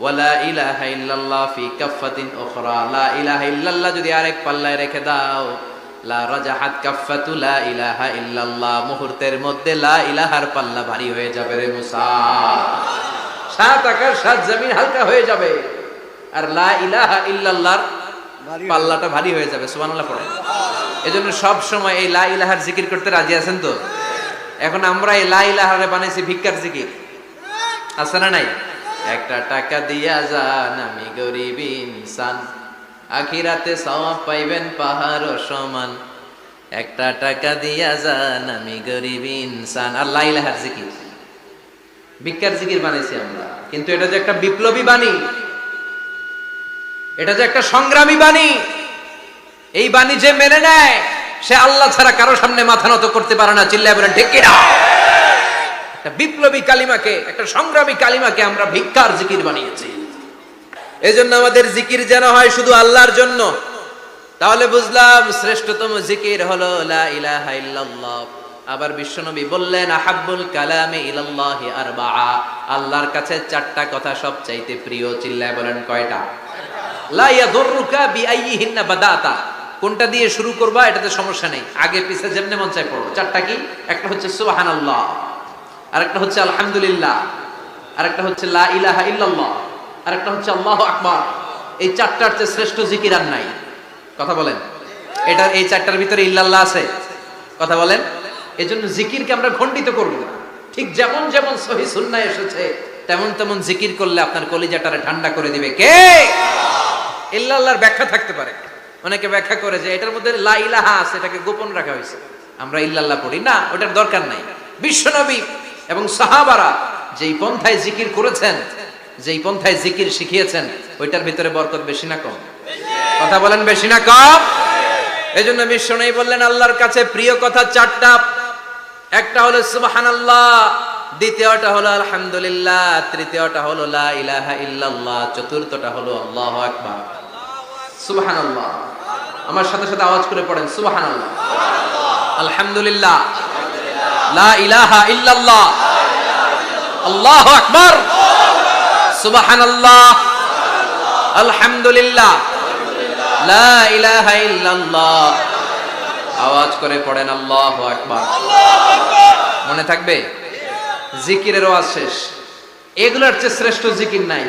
ওয়ালা ইলাহা ইল্লাল্লাহ ফি কাফাতিন উখরা, লা ইলাহা ইল্লাল্লাহ যদি আরেক পাল্লায় রেখে দাও, লা রাজাহাত কাফাতু লা ইলাহা ইল্লাল্লাহ, মুহূর্তের মধ্যে লা ইলাহার পাল্লা ভারী হয়ে যাবে রে মুসা। সাত আকাশ সাত জমিন হালকা হয়ে যাবে, আর লা ইলাহা ইল্লাল্লাহর পাল্লাটা ভারী হয়ে যাবে। সুবহানাল্লাহ পড়েন। এজন্য সব সময় এই লা ইলাহার জিকির করতে রাজি আছেন তো? এখন আমরা এই লা ইলাহারে বানাইছি ভিক্ষার জিকির, আছে না নাই? একটা টাকা দিয়া যান, আমি গরিব ইনসান, আখিরাতে সওয়াব পাইবেন পাহাড় সমান। একটা টাকা দিয়া যান, আমি গরিব ইনসান। আর লা ইলাহার জিকির ভিক্ষার জিকির বানাইছি আমরা। কিন্তু এটা যে একটা বিপ্লবী বাণী, এটা যে একটা সংগ্রামী বাণী, এই বাণী যে মেনে নেয় সে আল্লাহ ছাড়া কারো সামনে মাথা নত করতে পারে না। চিল্লায় বলেন ঠিক কিনা? একটা বিপ্লবী কালিমাকে, একটা সংগ্রামী কালিমাকে আমরা ভিক্ষার জিকির বানিয়েছি। এজন্য আমাদের জিকির যেন হয় শুধু আল্লাহর জন্য। তাহলে বুঝলাম শ্রেষ্ঠতম জিকির হলো লা ইলাহা ইল্লাল্লাহ। আবার বিশ্বনবী বললেন, আহাব্বুল কালামি ইলাল্লাহি আরবাআ, আল্লাহর কাছে চারটা কথা সবচাইতে প্রিয়। চিল্লায় বলেন কয়টা? লা ইয়াদুররুকা বিআইয়িহিন্না বাদাতা, কোনটা দিয়ে শুরু করবা এটাতে সমস্যা নেই, আগে পিছে যেমনে মন চায় পড়ো। চারটা কি? একটা হচ্ছে সুবহানাল্লাহ, আরেকটা হচ্ছে আলহামদুলিল্লাহ, আরেকটা হচ্ছে লা ইলাহা ইল্লাল্লাহ, আরেকটা হচ্ছে আল্লাহু আকবার। এই চারটার চেয়ে শ্রেষ্ঠ জিকির আর নাই। কথা বলেন, এটা এই চারটার ভিতরে ইল্লাল্লাহ আছে? কথা বলেন। এজন্য জিকিরকে আমরা খণ্ডিত করব না। ঠিক যেমন যেমন সহিহ সুন্নাহ এসেছে তেমন তেমন জিকির করলে আপনার কলিজাটারে ঠান্ডা করে দিবে কে? ইল্লাল্লাহর ব্যাখ্যা থাকতে পারে, অনেকে ব্যাখ্যা করে যে এটার মধ্যে লা ইলাহা আছে, এটাকে গোপন রাখা হয়েছে, আমরা ইল্লাল্লাহ পড়ি না, ওটার দরকার নাই। বিশ্বনবী এবং সাহাবারা যেই পন্থায় জিকির করেছেন, যেই পন্থায় জিকির শিখিয়েছেন, ওইটার ভিতরে বরকত বেশি না কম? কথা বলেন, বেশি না কম? এজন্য বিশ্বনবী বললেন আল্লাহর কাছে প্রিয় কথা চারটা। একটা হলো সুবহানাল্লাহ, দ্বিতীয়টা হলো আলহামদুলিল্লাহ, তৃতীয়টা হলো লা ইলাহা ইল্লাল্লাহ, চতুর্থটা হলো আল্লাহু আকবার। সুবহানাল্লাহ, আমার সাথে সাথে আওয়াজ করে পড়েন সুবহানাল্লাহ, আলহামদুলিল্লাহ, লা ইলাহা ইল্লাল্লাহ, আল্লাহু আকবার, সুবহানাল্লাহ, আলহামদুলিল্লাহ, লা ইলাহা ইল্লাল্লাহ। আওয়াজ করে পড়েন আল্লাহু আকবার। মনে থাকবে? জিকিরের ওয়াজ শেষ। এগুলোর চেয়ে শ্রেষ্ঠ জিকির নাই।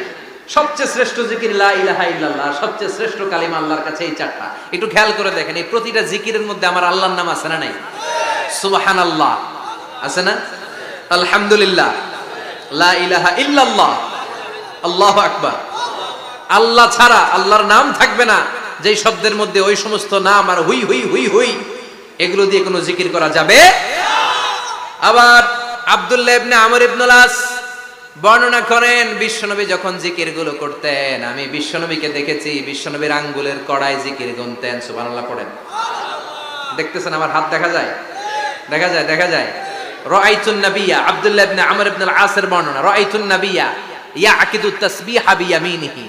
সবচেয়ে শ্রেষ্ঠ জিকির লা ইলাহা ইল্লাল্লাহ, সবচেয়ে শ্রেষ্ঠ কালিমা আল্লাহর কাছে এই চারটা। একটু খেয়াল করে দেখেন, এই প্রতিটা জিকিরের মধ্যে আমার আল্লাহর নাম আছে না নাই? সুবহানাল্লাহ আছে না? আলহামদুলিল্লাহ, লা ইলাহা ইল্লাল্লাহ, আল্লাহু আকবার। আল্লাহ ছাড়া, আল্লাহর নাম থাকবে না, যেই শব্দের মধ্যে ওই সমস্ত নাম আর হুই হুই হুই হুই এগুলো দিয়ে কোনো জিকির করা যাবে। আবার আব্দুল্লাহ ইবনে আমর ইবনুল আস বর্ণনা করেন বিশ্বনবী যখন জিকির গুলো করতেন, আমি বিশ্বনবীকে দেখেছি বিশ্বনবীর আঙ্গুলের কড়ায় জিকির গুনতেন। সুবহানাল্লাহ পড়েন। দেখতেছেন আমার হাত দেখা যায়, দেখা যায়, দেখা যায়। রাআইতুন নাবিয়্যা, আব্দুল্লাহ ইবনে আমর ইবনুল আসের বর্ণনা, রাআইতুন নাবিয়্যা ইয়াকিদু তাসবিহা বিয়ামিনিহি,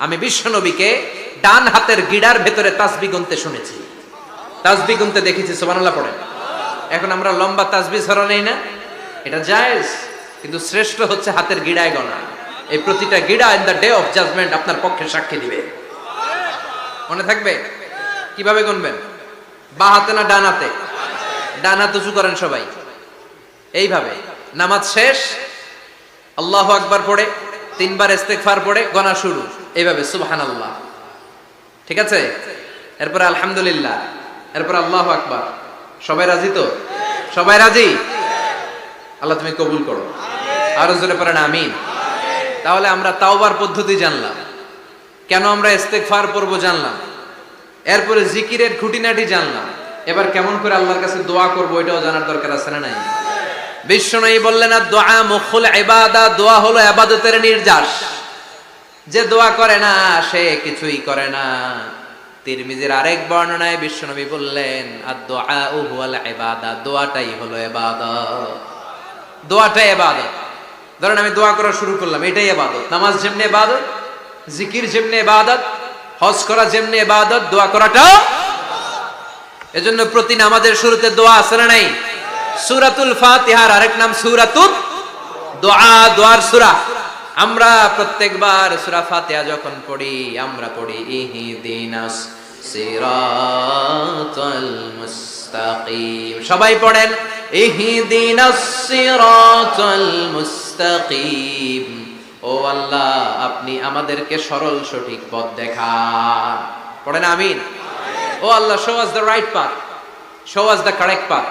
আমি বিশ্বনবীকে ডান হাতের গিড়ার ভেতরে তাসবিহ গুনতে শুনেছি, তাসবিহ গুনতে দেখেছি। সুবহানাল্লাহ পড়েন। এখন আমরা লম্বা তাসবিহ ছড়া নেই না, এটা জায়েজ, কিন্তু শ্রেষ্ঠ হচ্ছে হাতের গিড়ায় গণা। এই প্রতিটা গিড়া in the day of judgement আপনার পক্ষে সাক্ষী দিবে। মনে থাকবে কিভাবে গুনবেন? বা হাতে না ডান হাতে? ডান হাত উঁচু করেন সবাই এইভাবে। নামাজ শেষ আল্লাহু আকবার পড়ে 3 বার ইস্তেগফার পড়ে গণা শুরু এইভাবে, সুবহানাল্লাহ, ঠিক আছে? এরপর আলহামদুলিল্লাহ, এরপর আল্লাহু আকবার। সবাই রাজি তো? সবাই রাজি? আল্লাহ তুমি কবুল করো। আরো জোরে পড়েন আমিন। তাহলে আমরা তাওবার পদ্ধতি জানলাম, কেন আমরা ইস্তেগফার পড়বো জানলাম, এরপরে জিকিরের খুঁটিনাটি জানলাম। এবার কেমন করে আল্লাহর কাছে দোয়া করবো এটাও জানার দরকার আছে না নাই? বিশ্বনবী বললেন আর দোয়া মুখুল ইবাদা, দোয়া হলো ইবাদতের নির্যাস। যে দোয়া করে না সে কিছুই করে না। তিরমিজির আরেক বর্ণনায় বিশ্বনবী বললেন আর দোয়া হুয়াল ইবাদা, দোয়াটাই হলো ইবাদত, দোয়াটাই ইবাদত। ধরেন আমি দোয়া করা শুরু করলাম, এটাই ইবাদত। নামাজ যেমনি ইবাদত, জিকির যেমনি ইবাদত, হজ করা যেমনি ইবাদত, দোয়া করাটাও। এজন্য প্রতি নামাজের শুরুতে দোয়া আছে না নাই? সূরাতুল ফাতিহার আরেক নাম সূরাতুদ দোয়া, দোয়ার সূরা। আমরা প্রত্যেকবার সূরা ফাতিহা যখন পড়ি আমরা পড়ি ইহদিনাস সিরাতাল মুস্তাকিম। সবাই পড়েন ইহদিনাস সিরাতাল মুস্তাকিম। ও আল্লাহ আপনি আমাদেরকে সরল সঠিক পথ দেখান। পড়েন আমিন। ও আল্লাহ show us the right path, show us the correct path,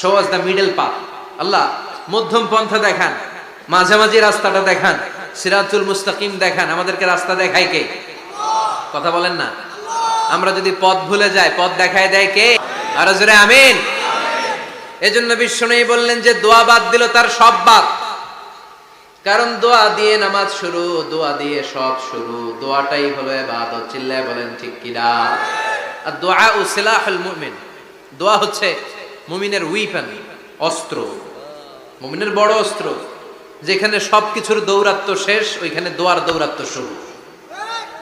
show us the middle path. আল্লাহ মধ্যম পন্থা দেখান, মাঝামাঝি রাস্তাটা দেখান, সিরাতুল মুস্তাকিম দেখান। আমাদেরকে রাস্তা দেখায় কে? কথা বলেন না। আমরা যদি পথ ভুলে যাই পথ দেখায় দেয় কে? আরো জোরে আমিন। এজন্য বিশ্বনবী বললেন যে দোয়া বাদ দিল তার সব বাদ। কারণ দোয়া দিয়ে নামাজ শুরু, দোয়া দিয়ে সব শুরু, দোয়াটাই হলো ইবাদত। চিল্লায় বলেন ঠিক কিনা? আর দোয়া ও সিলাহুল মুমিন, দোয়া হচ্ছে মুমিনের উইপন, অস্ত্র, মুমিনের বড় অস্ত্র। যেখানে সবকিছুর দৌরাত্ম্য শেষ ওইখানে দোয়ার দৌরাত্ম্য শুরু।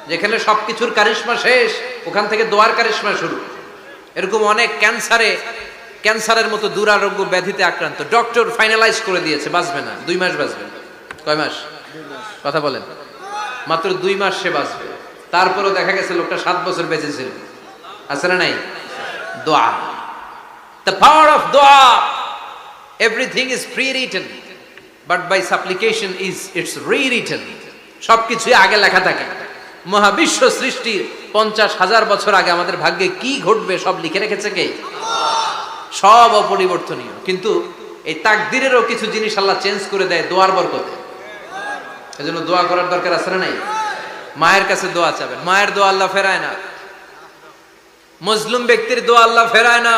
যেখানে সবকিছুর কারিশমা শেষ ওখান থেকে দোয়ার কারিশমা শুরু। এরকম অনেক ক্যান্সারের মতো দুরারোগ্য ব্যাধিতে আক্রান্ত, ডক্টর ফাইনালাইজ করে দিয়েছে বাঁচবে না, 2 মাস বাঁচবে। কয় মাস? কথা বলেন। মাত্র 2 মাস সে বাঁচবে। তারপরেও দেখা গেছে লোকটা 7 বছর বেঁচে ছিল। আছে না নাই? দোয়া, the power of দোয়া। everything is pre-written but by supplication is it's rewritten. সবকিছুই আগে লেখা থাকে। মহাবিশ্ব সৃষ্টির 50,000 বছর আগে আমাদের ভাগ্যে কি ঘটবে সব লিখে রেখেছে কে? সব অপরিবর্তনীয়। কিন্তু এই তাকদিরেরও কিছু জিনিস আল্লাহ চেঞ্জ করে দেয় দোয়ার বরকতে। এজন্য দোয়া করার দরকার আছে না নাই? মায়ের কাছে দোয়া চাবেন, মায়ের দোয়া আল্লাহ ফেরায় না। মজলুম ব্যক্তির দোয়া আল্লাহ ফেরায় না,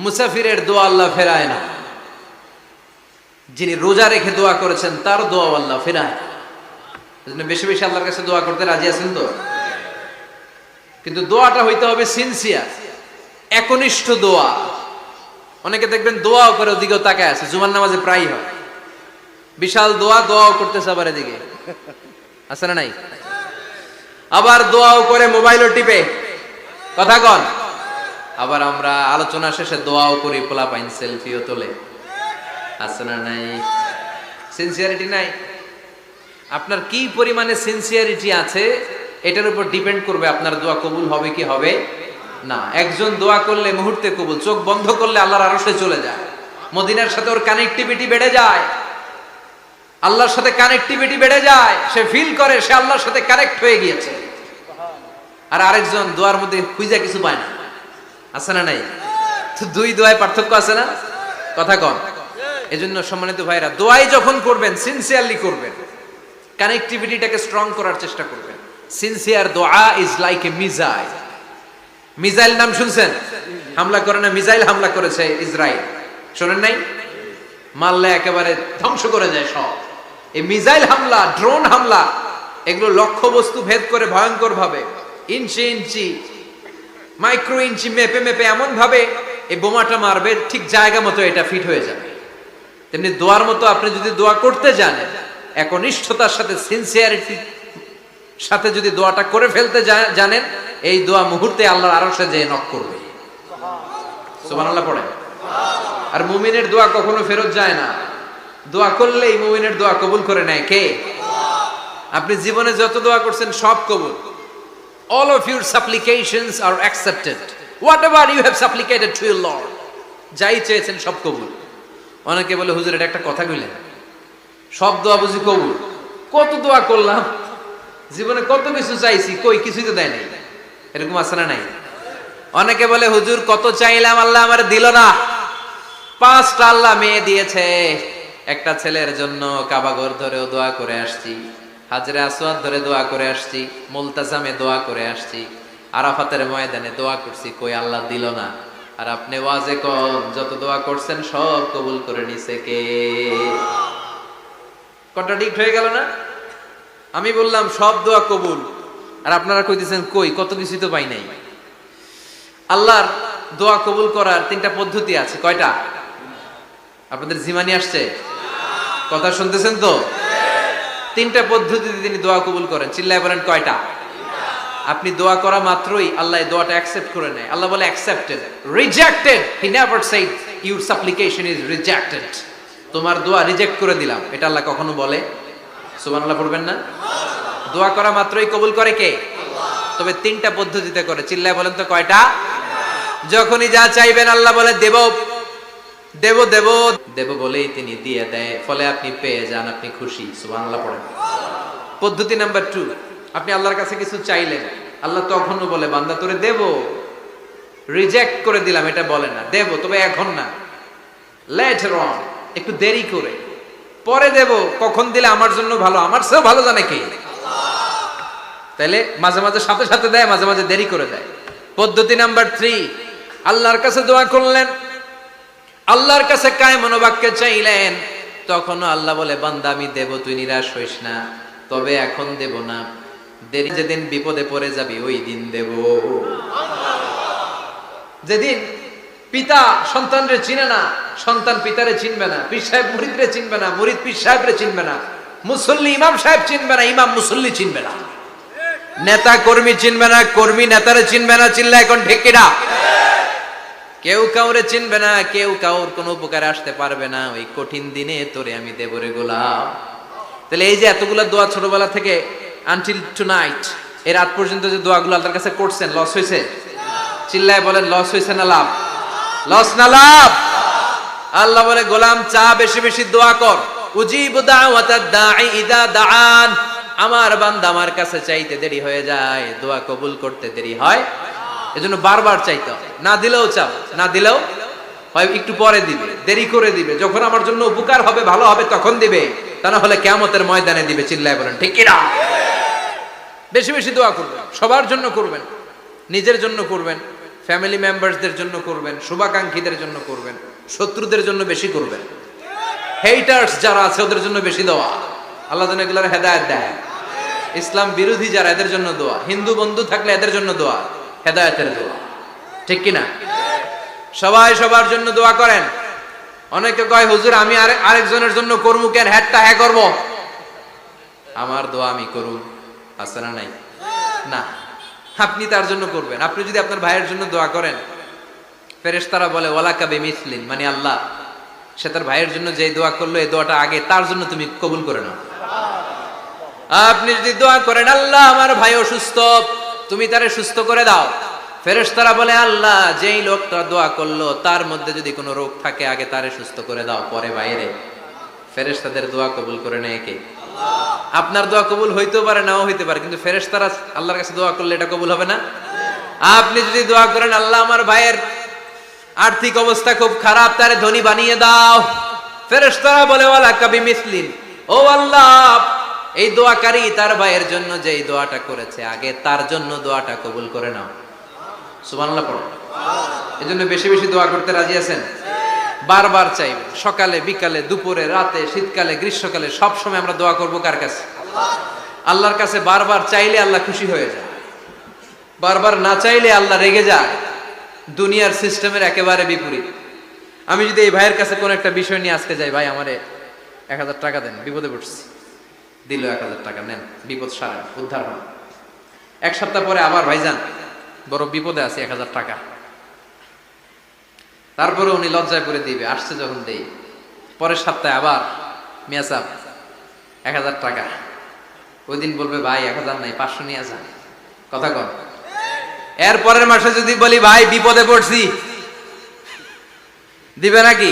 মুসাফিরের দোয়া আল্লাহ ফেরায় না। যিনি রোজা রেখে দোয়া করেছেন তার দোয়া আল্লাহ ফেরায়। এজন্য বেশি বেশি আল্লাহর কাছে দোয়া করতে রাজি আছেন তো? কিন্তু দোয়াটা হইতে হবে সিনসিয়ার, একনিষ্ঠ দোয়া। অনেকে দেখবেন দোয়াও করে ওদিকেও তাকায় আছে, জুমার নামাজে প্রায় হয় বিশাল দোয়া, দোয়াও করতেছে আবার এদিকে, আছে না নাই? আবার দোয়াও করে মোবাইলও টিপে, কথা কন। আবার আমরা আলোচনা শেষে দোয়াও করি, পোলাপাইন সেলফিও তোলে, আছে না নাই? সিনসিয়ারিটি নাই। আপনার কি পরিমাণে সিনসিয়ারিটি আছে এটার উপর ডিপেন্ড করবে আপনার দোয়া কবুল হবে কি হবে না। একজন দোয়া করলে মুহূর্তে কবুল, চোখ বন্ধ করলে আল্লাহর আরশে চলে যায়, মদিনার সাথে ওর কানেক্টিভিটি বেড়ে যায়, আল্লাহর সাথে কানেক্টিভিটি বেড়ে যায়, সে ফিল করে সে আল্লাহর সাথে কানেক্ট হয়ে গিয়েছে। আর আরেকজন দোয়ার মধ্যে খুঁজে কিছু পায় না, আছে না নাই? তো 2 দোয়ায় পার্থক্য আছে না? কথা কন। এজন্য সম্মানিত ভাইরা, দোয়াই যখন করবেন সিনসিয়ারলি করবেন, কানেক্টিভিটিটাকে স্ট্রং করার চেষ্টা করবেন। সিনসিয়ার দোয়া is like a missile. Missile নাম শুনছেন? হামলা করে না, মিসাইল হামলা করেছে ইসরায়েল, শোনেন নাই? মারলে একেবারে ধ্বংস করে যায় সব। এই মিসাইল হামলা, ড্রোন হামলা, এগুলো লক্ষ্য বস্তু ভেদ করে ভয়ঙ্কর ভাবে ইঞ্চি ইঞ্চি, মাইক্রো ইঞ্চি মেপে মেপে এমন ভাবে এই বোমাটা মারবে, ঠিক জায়গা মতো এটা ফিট হয়ে যাবে। তেমনি দোয়ার মতো আপনি যদি দোয়া করতে জানেন, একনিষ্ঠতার সাথে, সিনসিয়ারিটি সাথে যদি দোয়াটা করে ফেলতে জানেন, এই দোয়া মুহূর্তে আল্লাহর আরশে যেয়ে নক করবে। সুবহানাল্লাহ পড়ে। আর মুমিনের দোয়া কখনো ফেরত যায় না। দোয়া করলেই মুমিনের দোয়া কবুল করে নেয় কে? আপনি জীবনে যত দোয়া করছেন সব কবুল। All of your supplications are accepted. Whatever you have supplicated to your Lord, যাই চেয়েছেন সব কবুল। অনেকে বলে হুজুর এটা একটা কথা কইলেন, সব দোয়া বুঝি কবুল? কত দোয়া করলাম, জীবনে কত কিছু চাইছি, কই কিছুই তো দেয় নাই। এরকম আছে না নাই? অনেকে বলে হুজুর কত চাইলাম আল্লাহ আমার দিল না। 5টা আল্লাহ মেয়ে দিয়েছে, একটা ছেলের জন্য কাবাগর ধরেও দোয়া করে আসছি, হাজরে আসওয়াদ ধরে দোয়া করে আসছি, মুলতাজামে দোয়া করে আসছি, আরাফাতের ময়দানে দোয়া করছি, কই আল্লাহ দিল না। আর আপনি ওয়াজে কোন যত দোয়া করছেন সব কবুল করে নিছে কে? কন্ট্রাডিক্ট হয়ে গেল না? আমি বললাম সব দোয়া কবুল, আর আপনারা কইতেছেন কই কত কিছু তো পাই নাই। আল্লাহর দোয়া কবুল করার 3টা পদ্ধতি আছে। কয়টা? আপনাদের জিমানি আসছে? কথা শুনতেছেন তো? 3টা পদ্ধতিতে তিনি দোয়া কবুল করেন। চিল্লায় বলেন কয়টা? আপনি দোয়া করা মাত্রই আল্লাহ এই দোয়াটা অ্যাকসেপ্ট করে নেয়। আল্লাহ বলে accepted, rejected he never shed your সাপ্লিকেশন is rejected. তোমার দোয়া রিজেক্ট করে দিলাম, এটা আল্লাহ কখনো বলে? সুবহানাল্লাহ পড়বেন না? দোয়া করা মাত্রই কবুল করে কে? তবে 3টা পদ্ধতিতে করে। চিল্লায় বলেন তো কয়টা? যখনই যা চাইবেন আল্লাহ বলে দেব দেব দেব দেব বলেই তিনি দিয়ে দেয়, ফলে আপনি পেয়ে যান, আপনি খুশি। সুবহানাল্লাহ পড়েন। পদ্ধতি নাম্বার 2, আপনি আল্লাহর কাছে কিছু চাইলেন, আল্লাহ তখনও বলে বান্দা তোরে দেব, রিজেক্ট করে দিলাম এটা বলে না, দেব তবে এখন না, লেটার অন, একটু দেরি করে, পরে দেব। কখন দিলে আমার জন্য ভালো, আমার চেয়েও ভালো জানে কে? তাইলে মাঝে মাঝে সাথে সাথে দেয়, মাঝে মাঝে দেরি করে দেয়। পদ্ধতি নাম্বার 3, আল্লাহর কাছে দোয়া করলেন, আল্লাহর কাছে কায় মনোবাক্যে চাইলেন, তখনও আল্লাহ বলে বান্দা আমি দেব, তুই নিরাশ হইস না, তবে এখন দেব না, দেরি যেদিন বিপদে পড়ে যাবি ওই দিন দেব। যেদিন পিতা সন্তানরে চিনে না, সন্তান পিতারে চিনবে না, পীর সাহেব মুরিদরে চিনবে না, মুরিদ পীর সাহেবরে চিনবে না, মুসল্লি ইমাম সাহেব চিনবে না, ইমাম মুসল্লি চিনবে না, নেতা কর্মী চিনবে না, কর্মী নেতারে চিনবে না। চিল্লা এখন ঠিক কিনা? কেউ কাউরে চিনবে না, কেউ কাউর কোনো উপকারে আসতে পারবে না। ওই কঠিন দিনে তোরে আমি দেব রে গোলাম। তাহলে এই যে এতগুলা দোয়া ছোটবেলা থেকে আনটিল টুনাইট, এর রাত পর্যন্ত যে দোয়াগুলো আল্লাহর কাছে করছেন, লস হয়েছে? চিল্লায় বলেন লস হয়েছে না লাভ? লস না লাভ? আল্লাহ বলে গোলাম চা বেশি বেশি দোয়া কর, উজিবু দাওয়াতাদ দাঈ ইযা দাআন। আমার বান্দা আমার কাছে চাইতে দেরি হয়ে যায়, দোয়া কবুল করতে দেরি হয়, এজন্য বারবার চাইতে হবে। না দিলেও চাও, না দিলেও হয় একটু পরে দিবে, দেরি করে দিবে, যখন আমার জন্য উপকার হবে, ভালো হবে তখন দিবে, তা না হলে কিয়ামতের ময়দানে দিবে। চিল্লায় বলেন ঠিক কিনা? বেশি বেশি দোয়া করবেন, সবার জন্য করবেন, নিজের জন্য করবেন, ফ্যামিলি মেম্বারসদের জন্য করবেন, শুভাকাঙ্ক্ষীদের জন্য করবেন, শত্রুদের জন্য বেশি করবেন, হেটার্স যারা আছে ওদের জন্য বেশি দোয়া। আল্লাহ যেন এগুলোর হেদায়েত দেয়। ইসলাম বিরোধী যারা, এদের জন্য দোয়া। হিন্দু বন্ধু থাকলে এদের জন্য দোয়া, হেদায়েতের দোয়া। ঠিক কিনা? সবাই সবার জন্য দোয়া করেন। অনেকে কয় হুজুর আমি আরেকজনের জন্য করবো কেন, হ্যাটটা হ্যাঁ করবো, আমার দোয়া আমি করুন, আছে না নাই? না, আপনি তার জন্য করবেন। আপনি যদি আপনার ভাইয়ের জন্য দোয়া করেন, ফেরেশতারা বলে ওয়ালাকা বিমিসলিন, মানে আল্লাহ সে তার ভাইয়ের জন্য যে দোয়া করলো এই দোয়াটা আগে তার জন্য তুমি কবুল করে নাও। আপনি যদি দোয়া করেন আল্লাহ আমার ভাই অসুস্থ, তুমি তারে সুস্থ করে দাও, ফেরেশতারা বলে আল্লাহ যেই লোকটা দোয়া করলো তার মধ্যে যদি কোনো রোগ থাকে আগে তারে সুস্থ করে দাও, পরে বাইরে। ফেরেশতাদের দোয়া কবুল করে নেয় কে? আপনার দোয়া কবুল হইতেও পারে, নাও হইতে পারে, কিন্তু ফেরেশতারা আল্লাহর কাছে দোয়া করলে এটা কবুল হবে না? আপনি যদি দোয়া করেন আল্লাহ আমার ভাইয়ের আর্থিক অবস্থা খুব খারাপ, তারে ধনী বানিয়ে দাও, ফেরেশতারা বলে ওয়ালাকা বিমিসলিন, ও আল্লাহ এই দোয়াকারী তার ভাইয়ের জন্য যে এই দোয়াটা করেছে, আগে তার জন্য দোয়াটা কবুল করে নাও। সুবহানাল্লাহ পড়ো। এজন্য বেশি বেশি দোয়া করতে রাজি আছেন? বারবার চাইবেন, সকালে বিকালে দুপুরে রাতে শীতকালে গ্রীষ্মকালে সব সময় আমরা দোয়া করব কার কাছে? আল্লাহর কাছে। বারবার চাইলে আল্লাহ খুশি হয়ে যায়, বারবার না চাইলে আল্লাহ রেগে যায়। দুনিয়ার সিস্টেমের একেবারে বিপরীত। আমি যদি এই ভাইয়ের কাছে কোন একটা বিষয় নিয়ে আজকে যাই, ভাই আমারে 1000 টাকা দেন, বিপদে পড়ছি, দিল 1000 টাকা, নেন, বিপদ সারা, উদ্ধার হন। এক সপ্তাহ পরে আবার ভাইজান বড় বিপদে আছে, 1000 টাকা। তারপরে উনি লজ্জায় পড়ে দিবে, আসছে যখন দেই। পরের সপ্তাহে আবার মিয়া সাহেব 1000 টাকা। ওই দিন বলবে ভাই 1000 নাই, 500 নিয়ে যান, কথা কন। এর পরের মাসে যদি বলি ভাই বিপদে পড়ছি, দিবে নাকি?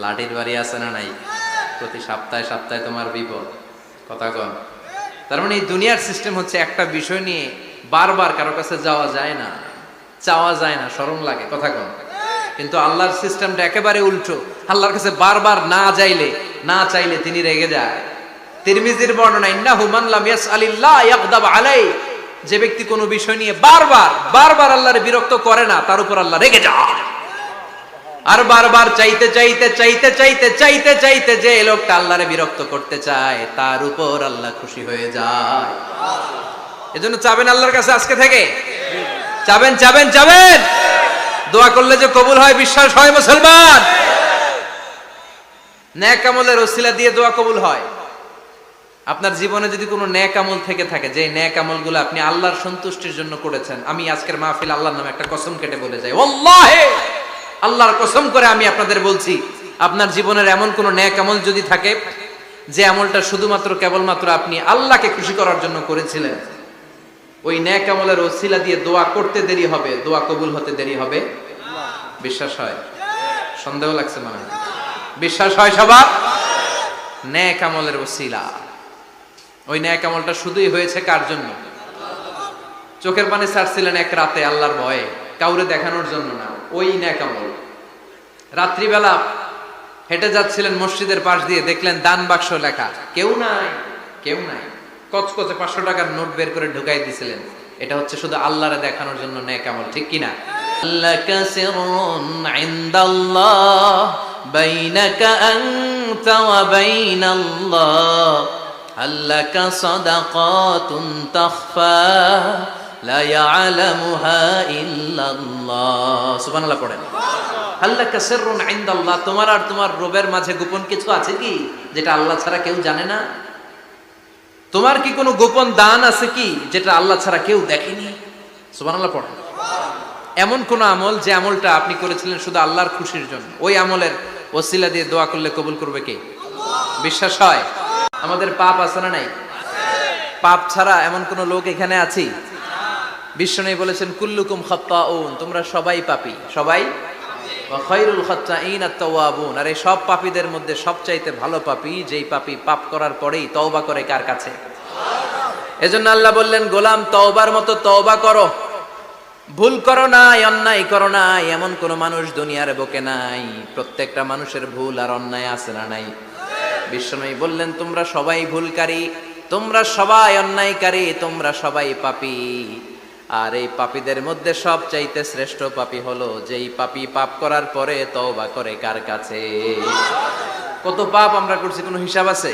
লাঠির বাড়ি আছে না নাই? প্রতি সপ্তাহে সপ্তাহে তোমার বিপদ, কথা কন। তার মানে এই দুনিয়ার সিস্টেম হচ্ছে একটা বিষয় নিয়ে বারবার কারো কাছে যাওয়া যায় না, চাওয়া যায় না, শরম লাগে, কথা কন। কিন্তু আল্লাহর সিস্টেমটা একেবারে উল্টো। আল্লাহর কাছে বারবার না চাইলে তিনি রেগে যায়। তিরমিজির বর্ণনা, ইন্নাহু মান লাম ইয়াসআলিল্লাহ ইয়াগদাব আলাইহি, যে ব্যক্তি কোনো বিষয় নিয়ে বারবার আল্লাহর বিরক্ত করে না, তার উপর আল্লাহ রেগে যায়। আর বারবার চাইতে যে লোকটা আল্লাহরে বিরক্ত করতে চায়, তার উপর আল্লাহ খুশি হয়ে যায়। এজন্য চাবেন আল্লাহর কাছে আজকে থেকে, চাবেন। দোয়া করলে যে কবুল হয় বিশ্বাস হয় মুসলমান। নেক আমলের ওসিলা দিয়ে দোয়া কবুল হয়। আপনার জীবনে যদি কোনো নেক আমল থেকে থাকে, যে নেক আমলগুলো আপনি আল্লাহর সন্তুষ্টির জন্য করেছেন, আমি আজকের মাহফিল আল্লাহর নামে একটা কসম কেটে বলে যাই, ওয়াল্লাহি আল্লাহর কসম করে আমি আপনাদের বলছি, আপনার জীবনের এমন কোন নেক আমল যদি থাকে, যে আমলটা শুধুমাত্র কেবলমাত্র আপনি আল্লাহকে খুশি করার জন্য করেছিলেন, ওই নেক আমলের ওসিলা দিয়ে দোয়া করতে দেরি হবে, দোয়া কবুল হতে দেরি হবে। বিশ্বাস হয়? সন্দেহ লাগছে মনে হয়? বিশ্বাস হয় সবার? নেক আমলের ওসিলা, ওই নেক আমলটা শুধুই হয়েছে কার জন্য? চোখের পানি ছাড়ছিলেন এক রাতে আল্লাহর ভয়ে, কাউরে দেখানোর জন্য না, ওই নেক আমল। রাত্রিবেলা হেঁটে যাচ্ছিলেন মসজিদের পাশ দিয়ে, দেখলেন দান বাক্স লেখা, কেউ নাই। কচকচে 500 টাকার নোট বের করে ঢুকাই দিয়েছিলেন। এটা হচ্ছে শুধু আল্লাহরে দেখানোর জন্য নেক আমল, ঠিক কিনা? লাকা সিররুন ইনদাল্লাহ বাইনাকা আনতা ওয়া বাইনাল্লাহ, আল্লাকা সাদাকাতুন তাখফা লা ইয়ালামুহা ইল্লাল্লাহ। সুবহানাল্লাহ পড়েন। আল্লাকা সিররুন ইনদাল্লাহ, তোমার আর তোমার রবের মাঝে গোপন কিছু আছে কি, যেটা আল্লাহ ছাড়া কেউ জানে না? তোমার কি কোনো গোপন দান আছে কি, যেটা আল্লাহ ছাড়া কেউ দেখেনি? সুবহানাল্লাহ পড়েন। এমন কোন আমল, যে আমলটা আপনি করেছিলেন শুধু আল্লাহর খুশির জন্য, ওই আমলের ওসিলা দিয়ে দোয়া করলে কবুল করবে কে? বিশ্বাস হয়? আমাদের পাপ আছে না নাই? পাপ ছাড়া এমন কোন লোক এখানে আছি? বিশ্বনবী বলেছেন, কুল্লুকুম খাত্তাউন, তোমরা সবাই পাপী, সবাই। ওয়া খায়রুল খাত্তাইন আত-তাওয়াবুন, আর এই সব পাপীদের মধ্যে সবচাইতে ভালো পাপী যেই পাপী পাপ করার পরেই তওবা করে কার কাছে? এজন্য আল্লাহ বললেন, গোলাম তওবার মতো তওবা করো, ভুল করো নাই, অন্যায় করো নাই, এমন কোন মানুষ দুনিয়ার বুকে নাই। প্রত্যেকটা মানুষের ভুল আর অন্যায় আছে না নাই? বিশ্বনবী বললেন, তোমরা সবাই ভুলকারী, তোমরা সবাই অন্যায়কারী, তোমরা সবাই পাপী। আর এই পাপীদের মধ্যে সবচাইতে শ্রেষ্ঠ পাপী হলো যেই পাপী পাপ করার পরে তওবা করে কার কাছে? কত পাপ আমরা করছি, কোনো হিসাব আছে?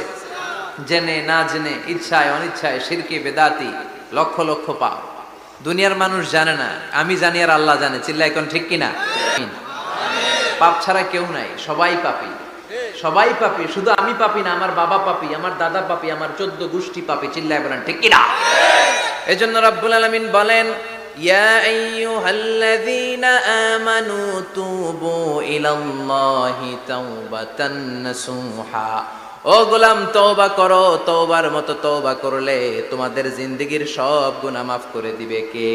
জেনে না জেনে, ইচ্ছায় অনিচ্ছায়, শিরকে বেদাতি, লক্ষ লক্ষ পাপ। দুনিয়ার মানুষ জানে না, আমি জানি আর আল্লাহ জানে। চিল্লায় কোন ঠিক কিনা? পাপ ছাড়া কেউ নাই, সবাই পাপী, সবাই পাপী। শুধু আমি পাপী না, আমার বাবা পাপী, আমার দাদা পাপী, আমার 14 গোষ্ঠী পাপী। চিল্লায় বলেন ঠিক কিনা? এজন্য রাব্বুল আলামিন বলেন, ইয়া আইয়ুহাল্লাযীনা আমানু তুবু ইলাল্লাহি তাওবাতান নাসুহা, ও গোলাম তওবা করো, তওবার মতো তওবা করলে তোমাদের জিন্দেগীর সব গুনাহ মাফ করে দিবে কে?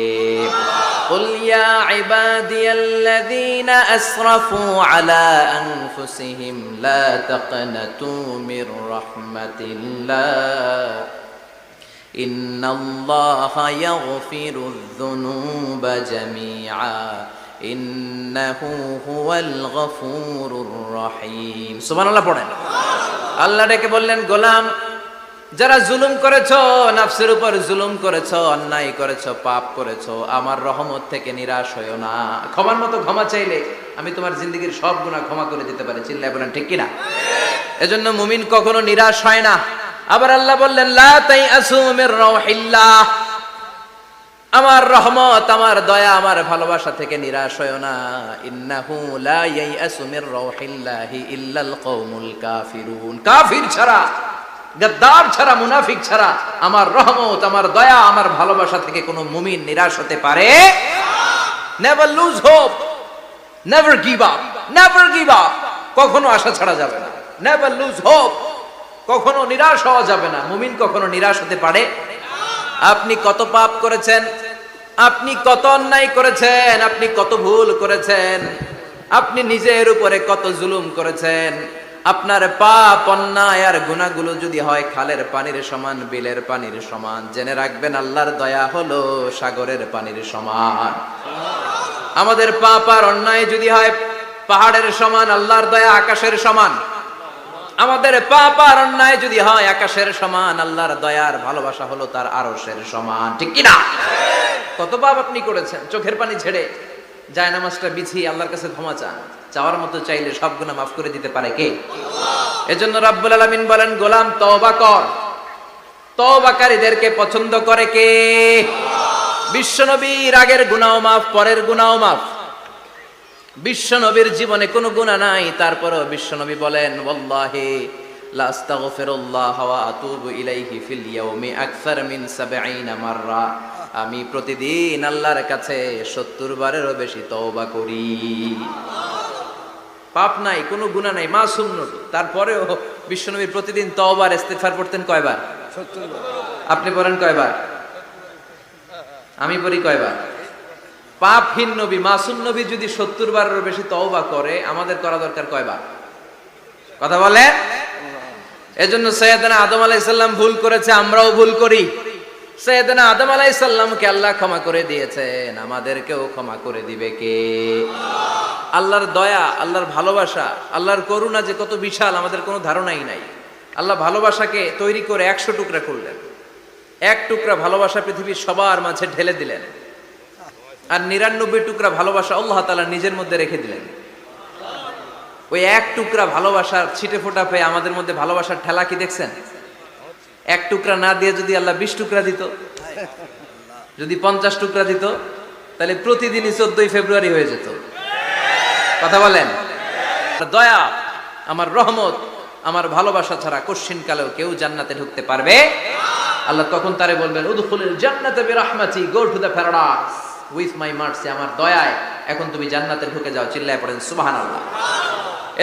কুল ইয়া ইবাদিয়াল্লাযীনা আসরাফু আলা আনফুসিহিম লা তাকনাতু মির রাহমাতিল্লাহ ইন্নাল্লাহা ইয়াগফিরুয যুনুবা জামিআ ইন্নাহু হুয়াল গফুরুর রহিম। সুবহানাল্লাহ পড়েন। আল্লাহ ডেকে বললেন, গোলাম যারা জুলুম করেছো, নফসের উপর জুলুম করেছো, অন্যায় করেছো, পাপ করেছো, আমার রহমত থেকে নিরাশ হইও না। ক্ষমার মতো ক্ষমা চাইলে আমি তোমার জিন্দগির সব গুনাহ ক্ষমা করে দিতে পারি। চিল্লায় বলেন ঠিক কিনা? এজন্য মুমিন কখনো নিরাশ হয় না। আবার আল্লাহ বললেন লা তাইআসু মির রাউহিল্লাহ, আমার রহমত, আমার দয়া, আমার ভালোবাসা থেকে নিরাশ হয়ো না। ইন্নাহু লা ইয়াইআসু মির রাউহিল্লাহি ইল্লাল কওমুল কাফিরুন, কাফির ছাড়া, গাদ্দার ছাড়া, মুনাফিক ছাড়া আমার রহমত, আমার দয়া, আমার ভালোবাসা থেকে কোনো মুমিন নিরাশ হতে পারে না। Never lose hope, never give up, never give up, কখনো আশা ছাড়া যাবে না। নেভার লুজ হোপ, কখনো নিরাশ হওয়া যাবে না। মুমিন কখনো নিরাশ হতে পারে। আপনি কত পাপ করেছেন, আপনি কত অন্যায় করেছেন, আপনি কত ভুল করেছেন, আপনি নিজের উপরে কত জুলুম করেছেন। আপনার পাপ, অন্যায় আর গুনাহগুলো যদি হয় খালের পানির সমান, বিলের পানির সমান, জেনে রাখবেন আল্লাহর দয়া হলো সাগরের পানির সমান। আমাদের পাপ আর অন্যায় যদি হয় পাহাড়ের সমান, আল্লাহর দয়া আকাশের সমান। আমাদের পাপ আর অন্যায় যদি হয় আকাশের সমান, আল্লাহর দয়ার ভালোবাসা হলো তার আরশের সমান। ঠিক কি না? কত পাপ আপনি করেছেন, চোখের পানি ছেড়ে জায়নামাজটা বিছিয়ে আল্লাহর কাছে ক্ষমা চান। চাওয়ার মতো চাইলে সব গুনাহ মাফ করে দিতে পারে কে? এজন্য রব্বুল আলামিন বলেন গোলাম তওবা কর। তওবাকারীদেরকে পছন্দ করে কে? বিশ্বনবীর আগের গুনাহ মাফ, পরের গুনাহ মাফ। বিশ্বনবীর জীবনে কোনো গুনাহ নাই, তারপরেও বিশ্বনবী বলেন ওয়াল্লাহি লা আস্তাগফিরুল্লাহ ওয়া আতুবু ইলাইহি ফিল ইয়াউমি আকসার মিন ৭০ মাররা, আমি প্রতিদিন আল্লাহর কাছে ৭০ বারেরও বেশি তওবা করি। পাপ নাই, কোনো গুনাহ নাই, মাসুম নবী, তারপরেও বিশ্বনবী প্রতিদিন তওবার ইস্তিগফার পড়তেন কয়বার? ৭০ বার। আপনি পড়েন কয়বার? আমি পড়ি কয়বার? পাপহীন নবী, মাসুম নবী যদি ৭০ বারেরও বেশি তওবা করে, আমাদের করা দরকার কয়বার? কথা বলেন। এজন্য সাইয়েদনা আদম আলাইহিস সালাম ভুল করেছে, আমরাও ভুল করি। সাইয়েদনা আদম আলাইহিস সালামকে আল্লাহ ক্ষমা করে দিয়েছেন, আমাদেরকেও ক্ষমা করে দিবে কে? আল্লাহর দয়া, আল্লাহর ভালোবাসা, আল্লাহর করুণা যে কত বিশাল আমাদের কোনো ধারণাই নাই। আল্লাহ ভালোবাসাকে তৈরি করে ১০০ টুকরা করলেন। এক টুকরা ভালোবাসা পৃথিবীর সবার মাঝে ঢেলে দিলেন, আর ৯৯ টুকরা ভালোবাসা আল্লাহ তাআলা নিজের মধ্যে রেখে দিলেন। ওই এক টুকরা ভালোবাসার ছিটে ফোটা পেয়ে আমাদের মধ্যে ভালোবাসার ঠেলা কি দেখছেন? এক টুকরা না দিয়ে যদি আল্লাহ ২০ টুকরা দিত, যদি ৫০ টুকরা দিত, তাহলে প্রতিদিনই ১৪ই ফেব্রুয়ারি হয়ে যেত। কথা বলেন। দয়া, আমার রহমত, আমার ভালোবাসা ছাড়া কশ্চিন কালেও কেউ জান্নাতে ঢুকতে পারবে। আল্লাহ তখন তারে বলবেন উদখুলুল জান্নাতা বিরাহমাতি, go to the paradise with my mercy, আমার দয়ায় এখন তুমি জান্নাতে ঢুকে যাও। চিল্লায় পড়েন সুবহানাল্লাহ।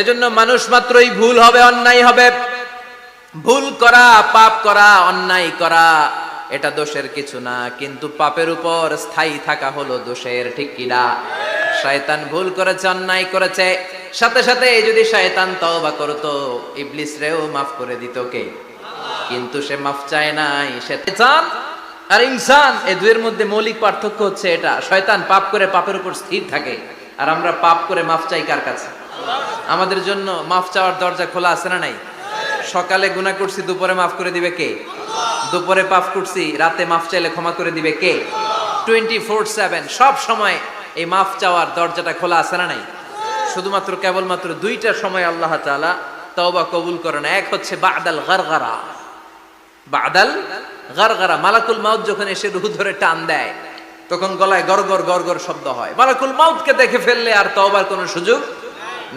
এজন্য মানুষ মাত্রই ভুল হবে, অন্যায় হবে। ভুল করা, পাপ করা, অন্যায় করা এটা দোষের কিছু না, কিন্তু পাপের উপর স্থায়ী থাকা হলো দোষের। ঠিক কিনা? শয়তান ভুল করেছে, অন্যায় করেছে, সাথে সাথে যদি শয়তান তওবা করতো, ইবলিস রেও মাফ করে দিত কে? কিন্তু সে মাফ চায় নাই। শয়তান আর ইনসান, এই দুইয়ের মধ্যে মৌলিক পার্থক্য হচ্ছে এটা। শয়তান পাপ করে পাপের উপর স্থির থাকে, আর আমরা পাপ করে মাফ চাই কার কাছে? আমাদের জন্য মাফ চাওয়ার দরজা খোলা আছে না নাই? সকালে গুনাহ করছি, দুপুরে মাফ করে দিবে কে? দুপুরে পাপ করছি, রাতে মাফ চাইলে ক্ষমা করে দিবে কে? 24/7 সব সময় এই মাফ চাওয়ার দরজাটা খোলা আছে না নাই? শুধুমাত্র কেবলমাত্র দুইটা সময় আল্লাহ তাআলা তওবা কবুল করেন। এক হচ্ছে বাদাল গারগারা। বাদাল গারগারা, মালাকুল মাউত যখন এসে রূহ ধরে টান দেয়, তখন গলায় গরগর গরগর শব্দ হয়। মালাকুল মাউতকে দেখে ফেললে আর তওবার কোনো সুযোগ